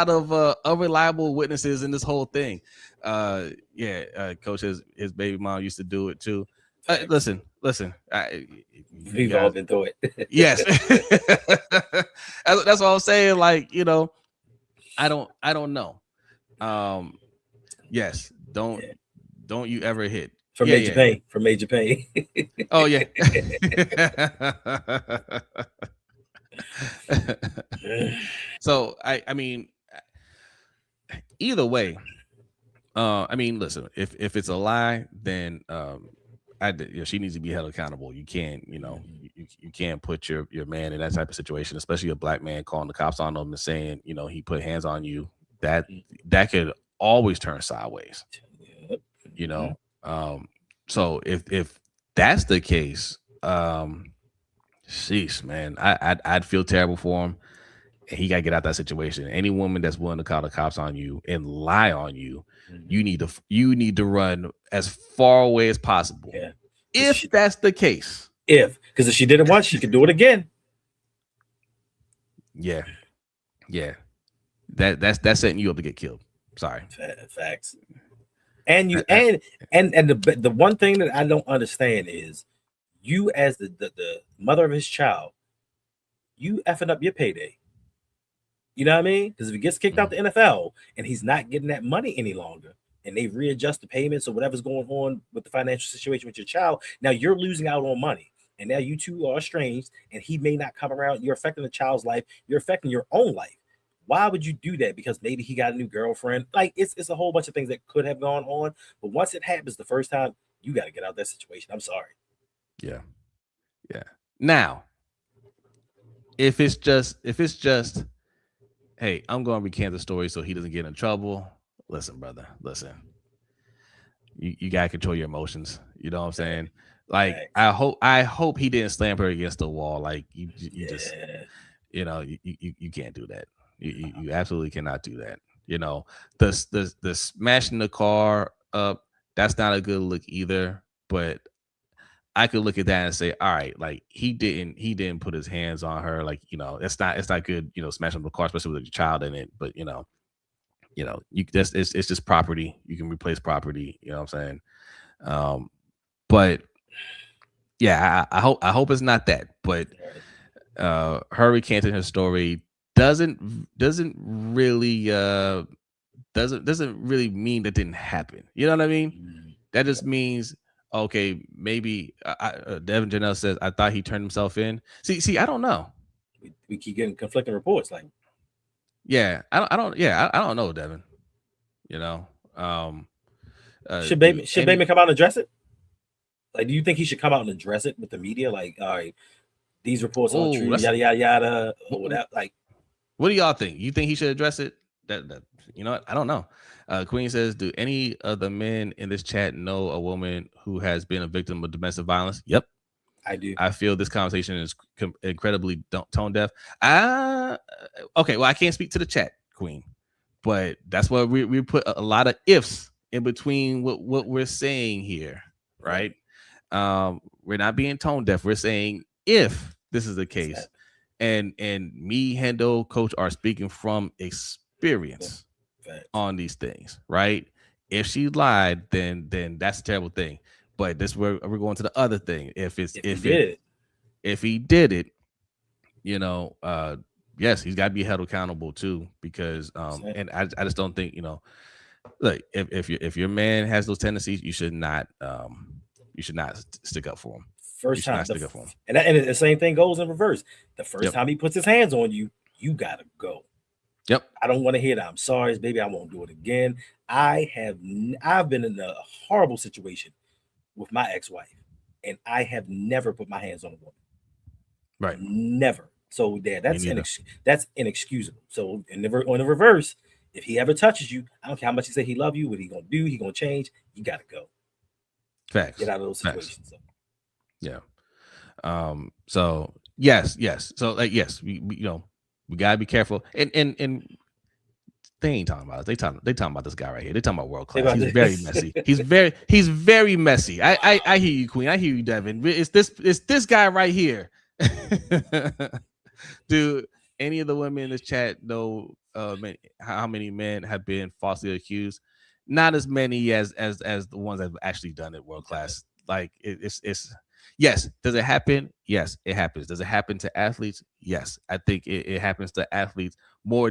of unreliable witnesses in this whole thing. Coach, his baby mom used to do it too. Listen. We've all been through it. Yes. That's what I'm saying. Like, I don't know. Yes. Don't you ever hit for major pain. For major pain. Oh yeah. So I mean, either way, listen, if it's a lie, then she needs to be held accountable. You can't, you can't put your man in that type of situation, especially a black man calling the cops on him and saying, he put hands on you. That could always turn sideways. So if that's the case, sheesh, man, I'd feel terrible for him. He got to get out that situation. Any woman that's willing to call the cops on you and lie on you, you need to run as far away as possible. Yeah. If that's the case. Because if she did it once, she could do it again. Yeah. That's setting you up to get killed. Sorry. Facts. And you and the one thing that I don't understand is you as the mother of his child, you effing up your payday. You know what I mean? Because if he gets kicked out the NFL and he's not getting that money any longer, and they readjust the payments or whatever's going on with the financial situation with your child, now you're losing out on money. And now you two are estranged, and he may not come around. You're affecting the child's life. You're affecting your own life. Why would you do that? Because maybe he got a new girlfriend. Like it's a whole bunch of things that could have gone on. But once it happens the first time, you got to get out of that situation. I'm sorry. Yeah. Yeah. Now, if it's just, hey, I'm going to recant the story so he doesn't get in trouble. Listen, brother, listen. You gotta control your emotions. You know what I'm saying? Like, I hope he didn't slam her against the wall. Like, you just, you can't do that. You absolutely cannot do that. The smashing the car up, that's not a good look either. But I could look at that and say, all right, like he didn't put his hands on her. Like, it's not good, smashing the car, especially with a child in it. But it's just property. You can replace property. You know what I'm saying? But yeah, I hope it's not that. But her recanting her story doesn't really mean that didn't happen. You know what I mean? That just means, okay, maybe Devin Janelle says, I thought he turned himself in. See, I don't know. We keep getting conflicting reports. Like, yeah, I don't know, Devin. Should Bateman come out and address it? Like, do you think he should come out and address it with the media? Like, all right, these reports aren't true, yada yada yada, or whatever. Like, what do y'all think? You think he should address it? That you know what? I don't know. Queen says, do any of the men in this chat know a woman who has been a victim of domestic violence? Yep, I do. I feel this conversation is incredibly tone deaf. Okay, well, I can't speak to the chat, Queen, but that's why we put a lot of ifs in between what we're saying here, right? We're not being tone deaf. We're saying if this is the case, and me, Hendo, Coach are speaking from experience on these things, right? If she lied, then that's a terrible thing. But this we're going to the other thing. If he did it, yes, he's got to be held accountable too. Because and I just don't think, look, if your man has those tendencies, you should not stick up for him. First time, and the same thing goes in reverse. The first time he puts his hands on you, you gotta go. Yep. I don't want to hear that. I'm sorry, baby. I won't do it again. I've been in a horrible situation with my ex-wife, and I have never put my hands on a woman. Right. Never. So that's inexcusable. So on the reverse, if he ever touches you, I don't care how much he say he love you, what he gonna do, he gonna change. You gotta go. Facts. Get out of those situations. So. Yeah. So yes. So like yes, we gotta be careful. And they ain't talking about us. They talking about this guy right here. They talking about world class. He's very messy. He's very messy. I hear you, Queen. I hear you, Devin. It's this guy right here. Do any of the women in this chat know how many men have been falsely accused? Not as many as the ones that have actually done it world class. Like it's yes. Does it happen? Yes, it happens. Does it happen to athletes? Yes, I think it happens to athletes more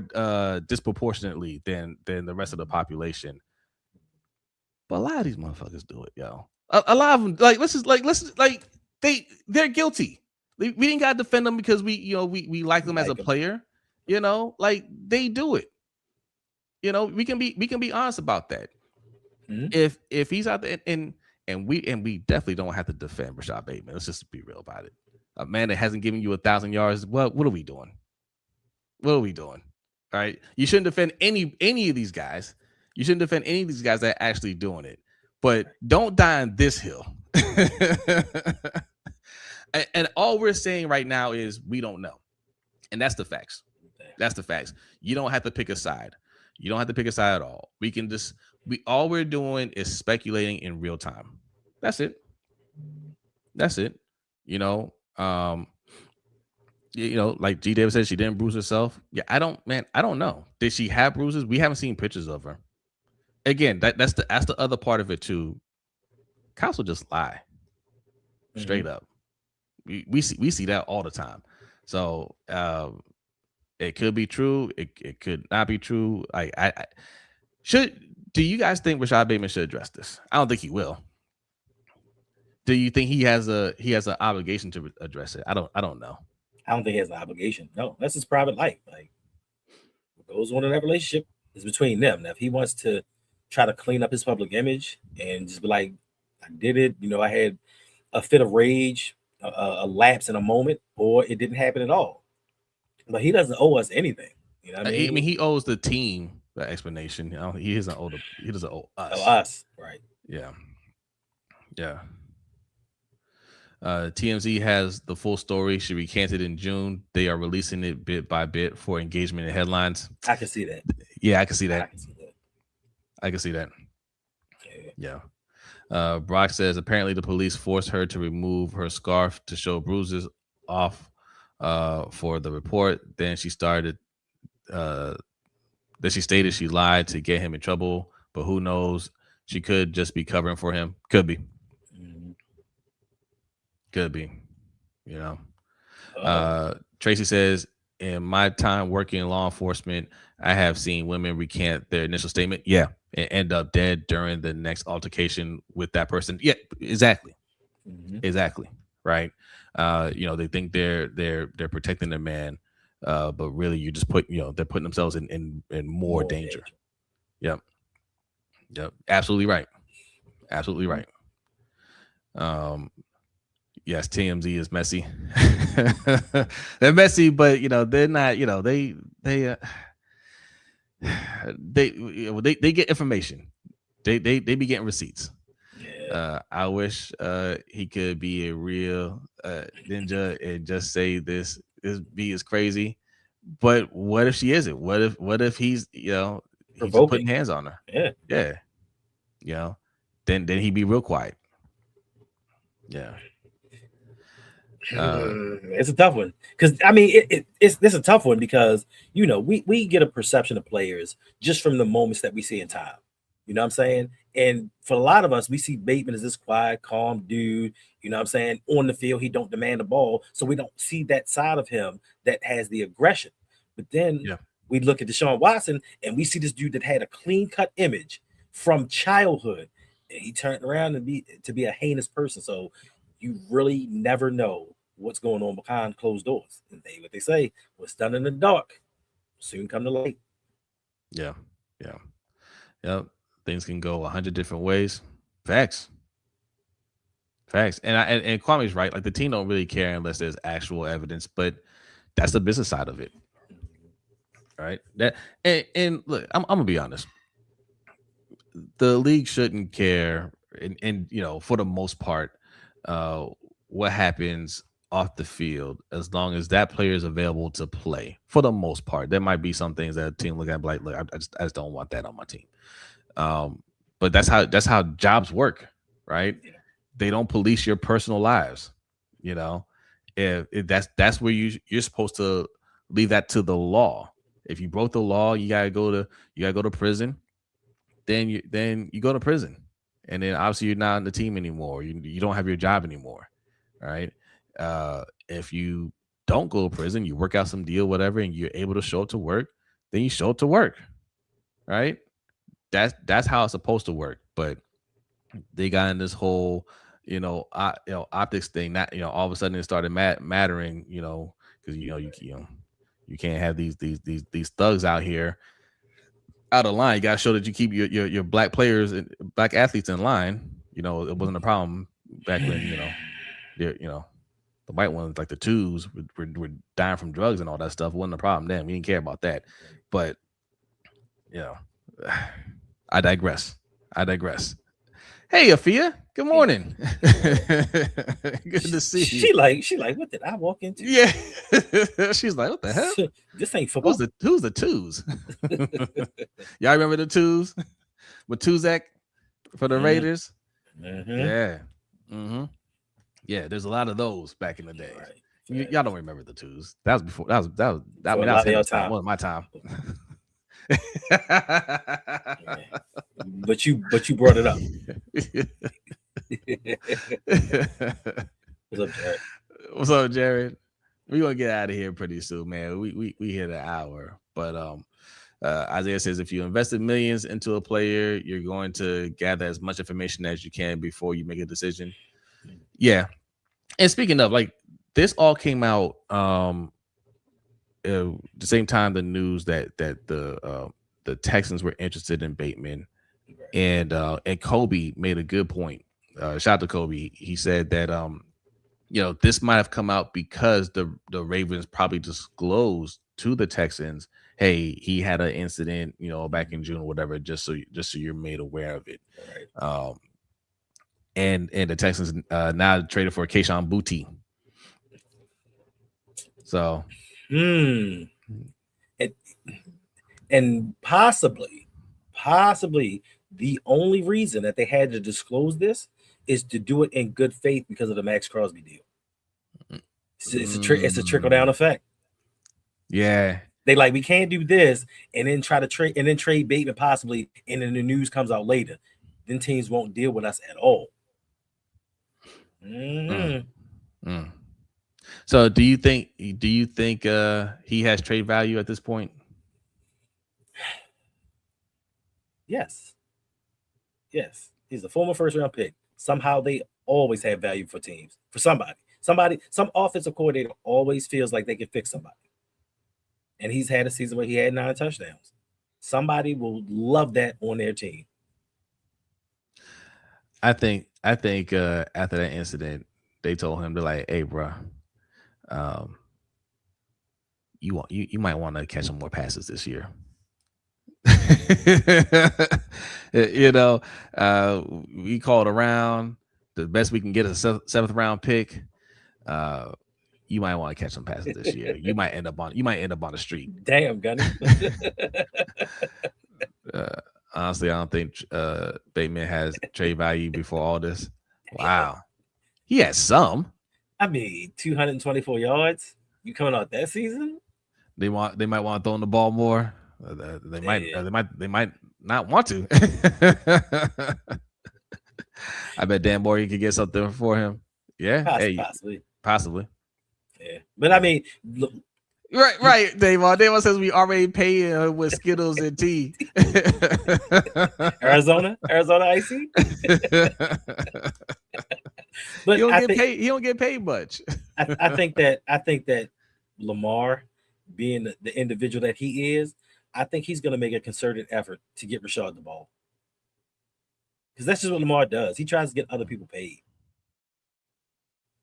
disproportionately than the rest of the population. But a lot of these motherfuckers do it, yo. A lot of them, they're guilty. We didn't gotta defend them because we like them as a player. Like they do it. We can be honest about that. Mm-hmm. If he's out there and we definitely don't have to defend Rashod Bateman. Let's just be real about it. A man that hasn't given you 1,000 yards. What are we doing? What are we doing? All right. You shouldn't defend any of these guys. You shouldn't defend any of these guys that are actually doing it. But don't die on this hill. And all we're saying right now is we don't know. And that's the facts. That's the facts. You don't have to pick a side. You don't have to pick a side at all. We can just all we're doing is speculating in real time. That's it. That's it. Like G. David said, she didn't bruise herself. Yeah, I don't know. Did she have bruises? We haven't seen pictures of her. again, that's the other part of it too. Cops will just lie straight Mhm. up. We see that all the time. So it could be true. It could not be true. I should. Do you guys think Rashod Bateman should address this? I don't think he will. Do you think he has an obligation to address it? I don't know. I don't think he has an obligation. No, that's his private life. Like what goes on in that relationship is between them. Now, if he wants to try to clean up his public image and just be like, I did it, I had a fit of rage, a lapse in a moment, or it didn't happen at all. But he doesn't owe us anything. You know what I I mean, mean? he owes the team the explanation. He doesn't owe he doesn't owe Of us. us, right? Yeah, yeah. TMZ has the full story. She recanted in June. They are releasing it bit by bit for engagement in headlines. I can see that. Yeah, I can see I that. can see that. I can see that. Yeah. Yeah. Brock says apparently the police forced her to remove her scarf to show bruises off for the report. Uh, then she stated she lied to get him in trouble, but who knows? She could just be covering for him. Could be. Mhm. Could be. You know. Uh-oh. Tracy says, in my time working in law enforcement, I have seen women recant their initial statement. Yeah. And end up dead during the next altercation with that person. Yeah, exactly. Mhm. Exactly. Right. They think they're protecting the man, but really you just they're putting themselves in more More danger. danger. Yep. Yep. Absolutely right. Absolutely Mhm. right. Um, yes, TMZ is messy. They're messy, but they're not. They get information. They be getting receipts. Yeah. I wish he could be a real ninja and just say this B is crazy. But what if she isn't? What if he's just putting Provoking. hands on her? Yeah. Yeah, you know, then he'd be real quiet. Yeah. Uh, It's a tough one because I mean it's a tough one because we get a perception of players just from the moments that we see in time. You know what I'm saying? And for a lot of us, we see Bateman as this quiet, calm dude. You know what I'm saying? On the field, he don't demand the ball, so we don't see that side of him that has the aggression. But then yeah. we look at Deshaun Watson and we see this dude that had a clean cut image from childhood, and he turned around and be a heinous person. So you really never know what's going on behind closed doors. And what they say, what's done in the dark soon come to light. Yeah. Yeah. Yep. Things can go 100 different ways. Facts. Facts. And Kwame's right. Like the team don't really care unless there's actual evidence, but that's the business side of it, right? And look, I'm gonna be honest. The league shouldn't care, and for the most part, uh, what happens off the field, as long as that player is available to play. For the most part, there might be some things that a team look at and be like, look, I just don't want that on my team. Um, but that's how jobs work, right? Yeah. They don't police your personal lives. You know, if that's where you're supposed to leave that to the law. If you broke the law, you gotta go to prison. Then you go to prison, and then obviously you're not on the team anymore. You don't have your job anymore, right? If you don't go to prison, you work out some deal, whatever, and you're able to show up to work, then you show up to work, right? That's how it's supposed to work. But they got in this whole optics thing. That all of a sudden it started mattering. Because you can't have these thugs out here out of line. You got to show that you keep your black players and black athletes in line. It wasn't a problem back when the white ones like the twos were dying from drugs and all that stuff. It wasn't a problem then. We didn't care about that. But you know, I digress. I digress. Hey, Afia. Good Hey, morning. Good to see you. she like, what did I walk into? Yeah. She's like, what the hell? This ain't Who's football. the twos? Y'all remember the twos with Tuzak for the Mm-hmm. Raiders? Mm-hmm. Yeah. Mm-hmm. Yeah, there's a lot of those back in the All days. right. Y'all don't remember the twos. That was before. That was. I For mean, a that was lot of your Hendo's time. time. Wasn't my time. Yeah. but you brought it up. What's up, Jared? What's up, Jared? We're gonna get out of here pretty soon, man. We hit an hour. But Isaiah says if you invested millions into a player, you're going to gather as much information as you can before you make a decision. Yeah. And speaking of, like, this all came out the same time the news that the Texans were interested in Bateman, and Kobe made a good point. Shout out to Kobe. He said that this might have come out because the Ravens probably disclosed to the Texans, hey, he had an incident, back in June or whatever, just so you're made aware of it. Right. And the Texans now traded for Keyshawn Boutte. So, and, and possibly the only reason that they had to disclose this is to do it in good faith because of the Max Crosby deal. It's a trickle down effect. Yeah, they like, we can't do this and then try to trade Bateman possibly, and then the news comes out later. Then teams won't deal with us at all. So do you think he has trade value at this point? Yes. He's a former first round pick. Somehow they always have value for teams. For some offensive coordinator always feels like they can fix somebody. And he's had a season where he had 9 touchdowns. Somebody will love that on their team. I think after that incident, they told him, they're like, hey, bro, you might want to catch some more passes this year. We called around. The best we can get is a 7th round pick. You might want to catch some passes this year. You might end up on the street. Damn, Gunny. Honestly, I don't think Bateman has trade value before all this. Wow, he has some. I mean, 224 yards. You coming out that season? They might want to throw in the ball more. They might not want to. I bet Dan Morgan could get something for him. Yeah, possibly. Yeah, but I mean, look, right, Davon. Davon says we already pay with Skittles and tea. Arizona icy. But he don't get paid much. I think that Lamar, being the individual that he is, I think he's going to make a concerted effort to get Rashod the ball, because that's just what Lamar does. He tries to get other people paid.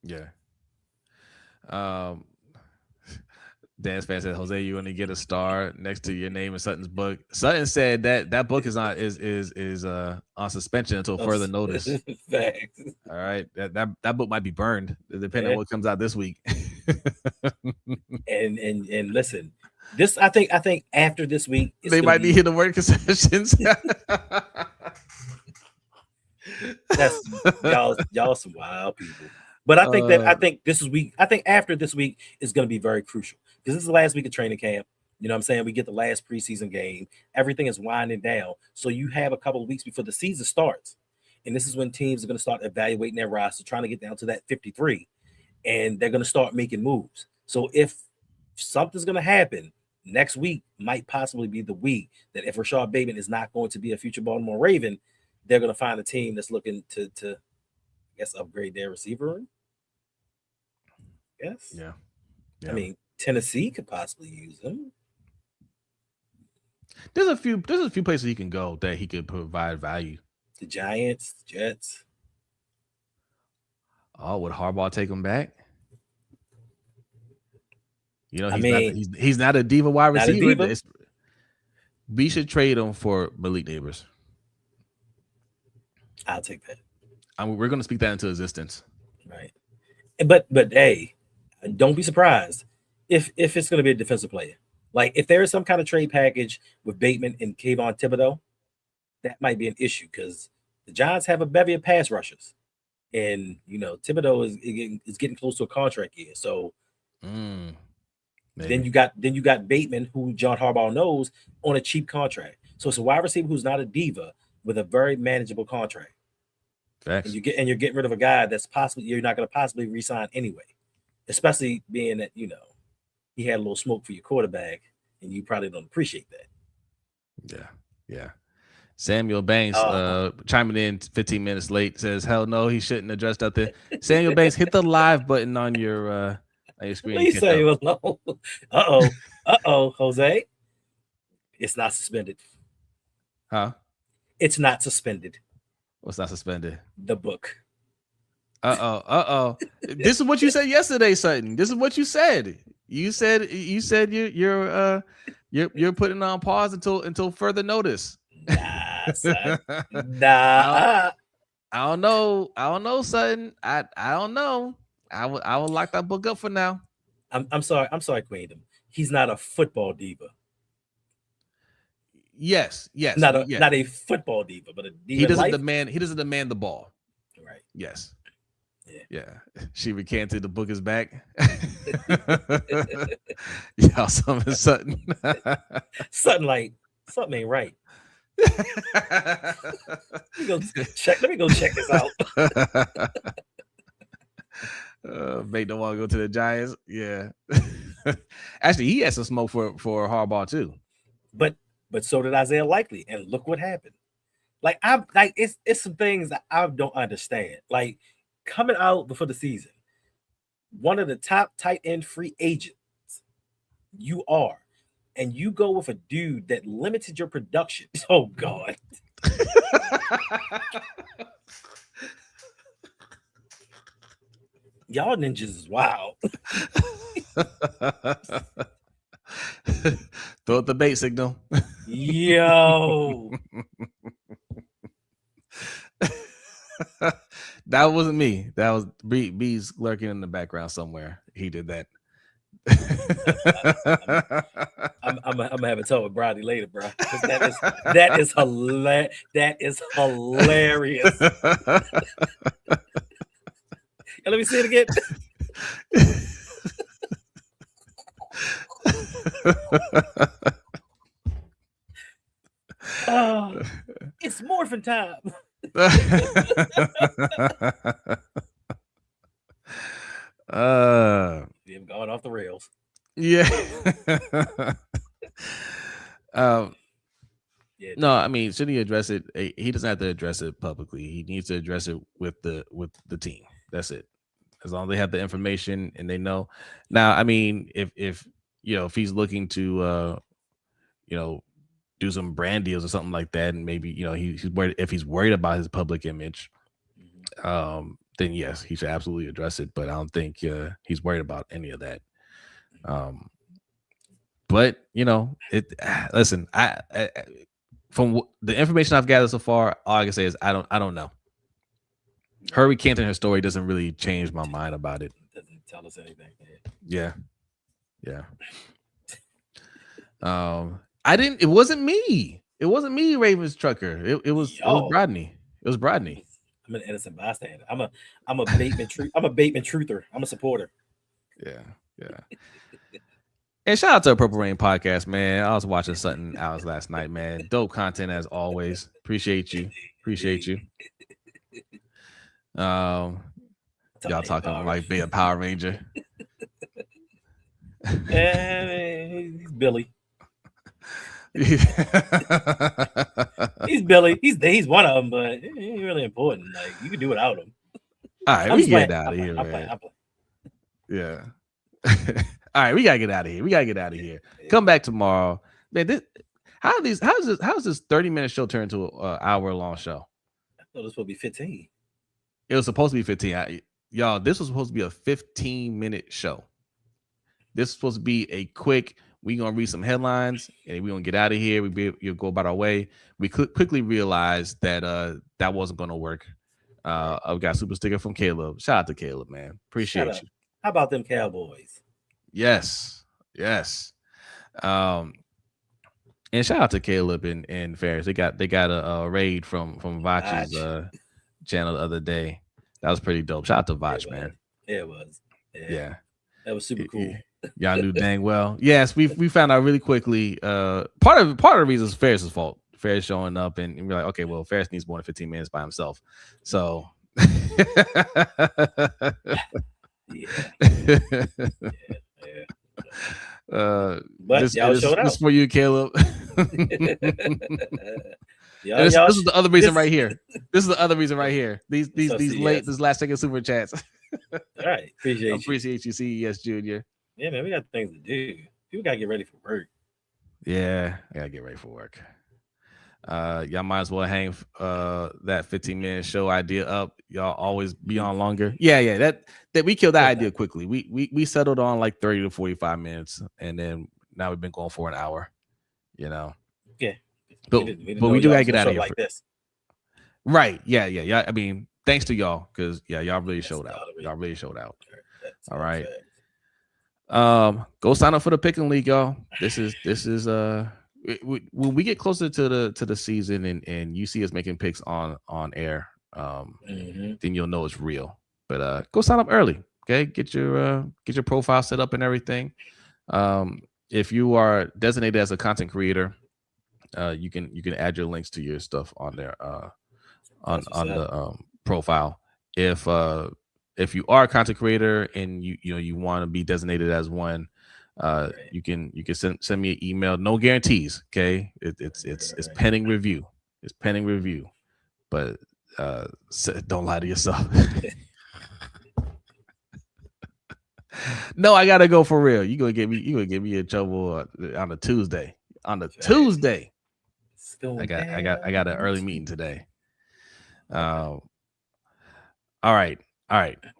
Yeah. Dance fan said, Jose, you want to get a star next to your name in Sutton's book. Sutton said that book is on suspension until further notice. Facts. All right, that book might be burned depending on what comes out this week. and listen, this I think after this week they might be hitting the word concessions. That's y'all some wild people. But I think I think after this week is going to be very crucial, because this is the last week of training camp. You know what I'm saying? We get the last preseason game. Everything is winding down. So you have a couple of weeks before the season starts. And this is when teams are going to start evaluating their roster, trying to get down to that 53. And they're going to start making moves. So if something's going to happen, next week might possibly be the week that if Rashod Bateman is not going to be a future Baltimore Raven, they're going to find a team that's looking to I guess upgrade their receiver room. Yes. Yeah. I mean, Tennessee could possibly use him. There's a few places he can go that he could provide value. The Giants, the Jets. Oh, would Harbaugh take him back? He's not a diva wide receiver. We should trade him for Malik Neighbors. I'll take that. We're going to speak that into existence. Right. But hey, don't be surprised if it's going to be a defensive player. Like, if there is some kind of trade package with Bateman and Kayvon Thibodeau, that might be an issue, because the Giants have a bevy of pass rushers, and Thibodeau is getting close to a contract year. So then you got Bateman, who John Harbaugh knows, on a cheap contract. So it's a wide receiver who's not a diva, with a very manageable contract. Facts. And you're getting rid of a guy that's possibly you're not going to possibly re-sign anyway, especially being that he had a little smoke for your quarterback, and you probably don't appreciate that. Yeah, yeah. Samuel Banks chiming in 15 minutes late says, "Hell no, he shouldn't have dressed out there." Samuel Banks, hit the live button on your screen. Please say you alone. Jose. It's not suspended. Huh? It's not suspended. What's not suspended? The book. This is what you said yesterday, Sutton. This is what you said. You said you're putting on pause until further notice. Nah, son. Nah. I don't know, Sutton. I don't know. I will lock that book up for now. I'm sorry, Queendom. He's not a football diva. Yes. Not a football diva, but a diva. He doesn't demand the ball. Right. Yes. Yeah. She recanted, the book is back. Y'all, something Sutton. Something ain't right. Let me go check this out. Mate don't want to go to the Giants. Yeah. Actually, he had some smoke for Harbaugh too. But so did Isaiah Likely, and look what happened. It's some things that I don't understand. Like, coming out before the season, one of the top tight end free agents you are, and you go with a dude that limited your production. Oh God. Y'all ninjas is wild. Throw up the bait signal. Yo. That wasn't me. That was B's lurking in the background somewhere. He did that. I'm gonna have a talk with Brody later, bro. That is hilarious. That is hilarious. Let me see it again. It's morphin' time. You've gone off the rails. Yeah. No, I mean, should he address it? He doesn't have to address it publicly. He needs to address it with the team. That's it. As long as they have the information and they know. Now, I mean, if he's looking to do some brand deals or something like that, and maybe he's worried, if he's worried about his public image, then yes, he should absolutely address it. But I don't think he's worried about any of that. But listen, I from the information I've gathered so far, all I can say is I don't know. Her recanting her story doesn't really change my mind about it. Doesn't tell us anything. Yeah. It wasn't me. It wasn't me, Ravens trucker. It was Brodney. It was Brodney. I'm an innocent bystander. I'm a Bateman I'm a Bateman truther. I'm a supporter. Yeah. And shout out to a Purple Rain podcast, man. I was watching Sutton Hours last night, man. Dope content as always. Appreciate you. Y'all talking like being a Power Ranger. He's Billy. He's Billy. He's one of them, but he ain't really important. Like, you can do without him. All right, we get out of here, man. Yeah. All right, we gotta get out of here. Come back tomorrow, man. How's this 30-minute show turn into an hour-long show? I thought it was supposed to be 15. It was supposed to be 15. Y'all, this was supposed to be a 15-minute show. This is supposed to be a quick. We're gonna read some headlines and we're gonna get out of here. You'll go about our way. We quickly realized that that wasn't gonna work. I've got a super sticker from Caleb. Shout out to Caleb, man. Appreciate you. How about them Cowboys? Yes. And shout out to Caleb and Ferris. They got a raid from Vachi's channel the other day. That was pretty dope. Shout out to Vach, man. Yeah, it was. Yeah. That was super cool. Y'all knew dang well. Yes, we found out really quickly. Part of the reason is Ferris's fault. Ferris showing up, and we're like, okay, well, Ferris needs more than 15 minutes by himself. So Yeah. But y'all showed this out. for you, Caleb. Y'all, this is the other reason right here. This is the other reason right here. These last second super chats. All right, appreciate you, CES Junior. Yeah, man, we got things to do. People gotta get ready for work. Yeah, I gotta get ready for work. Y'all might as well hang that 15-minute show idea up. Y'all always be on longer. Yeah. That we killed that idea quickly. We settled on like 30 to 45 minutes, and then now we've been going for an hour. You know. Yeah. But we do gotta get out of here like this. Right. Yeah. I mean, thanks to y'all, because y'all really showed out. Y'all really showed out. All right. Go sign up for the Picking League, y'all. This is when we get closer to the season and you see us making picks on air, then you'll know it's real. But go sign up early, okay? Get your profile set up and everything. If you are designated as a content creator, you can add your links to your stuff on there on the profile. If you are a content creator and you want to be designated as one, you can send me an email. No guarantees, okay? It's pending review. It's pending review, but don't lie to yourself. No, I gotta go for real. You gonna get me in trouble on a Tuesday. On the Tuesday, I got an early meeting today. All right.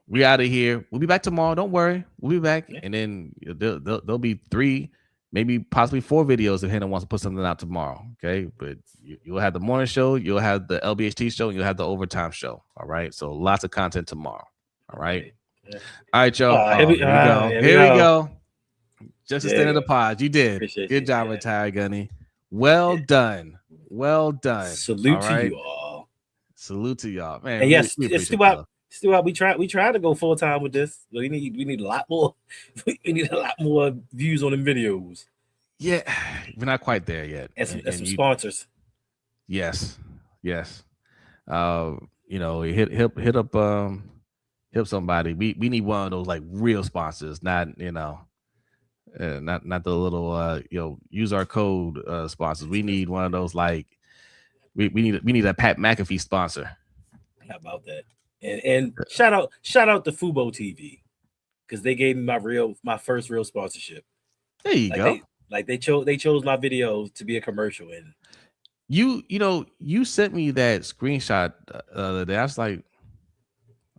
We out of here. We'll be back tomorrow. Don't worry. We'll be back. And then there'll be 3, maybe possibly 4 videos if Hendo wants to put something out tomorrow. Okay. But you'll have the morning show, you'll have the LBHT show, and you'll have the overtime show. All right. So lots of content tomorrow. All right. Yeah. All right, y'all. Here we go. Just extended the pod. You did. Appreciate Good job, Retired Gunny. Well done. Salute to you all. Salute to y'all, man. And yes, Stuart, we tried to go full time with this. We need a lot more. We need a lot more views on the videos. Yeah, we're not quite there yet. And some sponsors. Yes. Hit somebody. We need one of those like real sponsors, not not the little use our code sponsors. We need one of those like we need a Pat McAfee sponsor. How about that? And shout out to Fubo TV, because they gave me my first real sponsorship. There you go. They chose my video to be a commercial, and you sent me that screenshot the other day. I was like,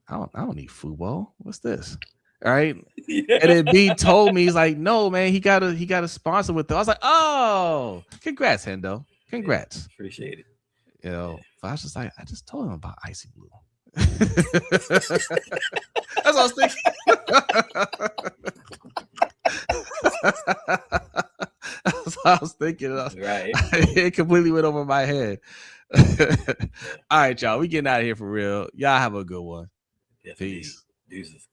I don't need Fubo. What's this? All right. Yeah. And then B told me, he's like, no, man, he got a sponsor with it. I was like, oh, congrats, Hendo. Congrats. Yeah, appreciate it. But I was just like, I just told him about Icy Blue. That's what I was thinking. That's what I was thinking. Right. It completely went over my head. All right, y'all. We getting out of here for real. Y'all have a good one. Definitely. Peace. Deuces.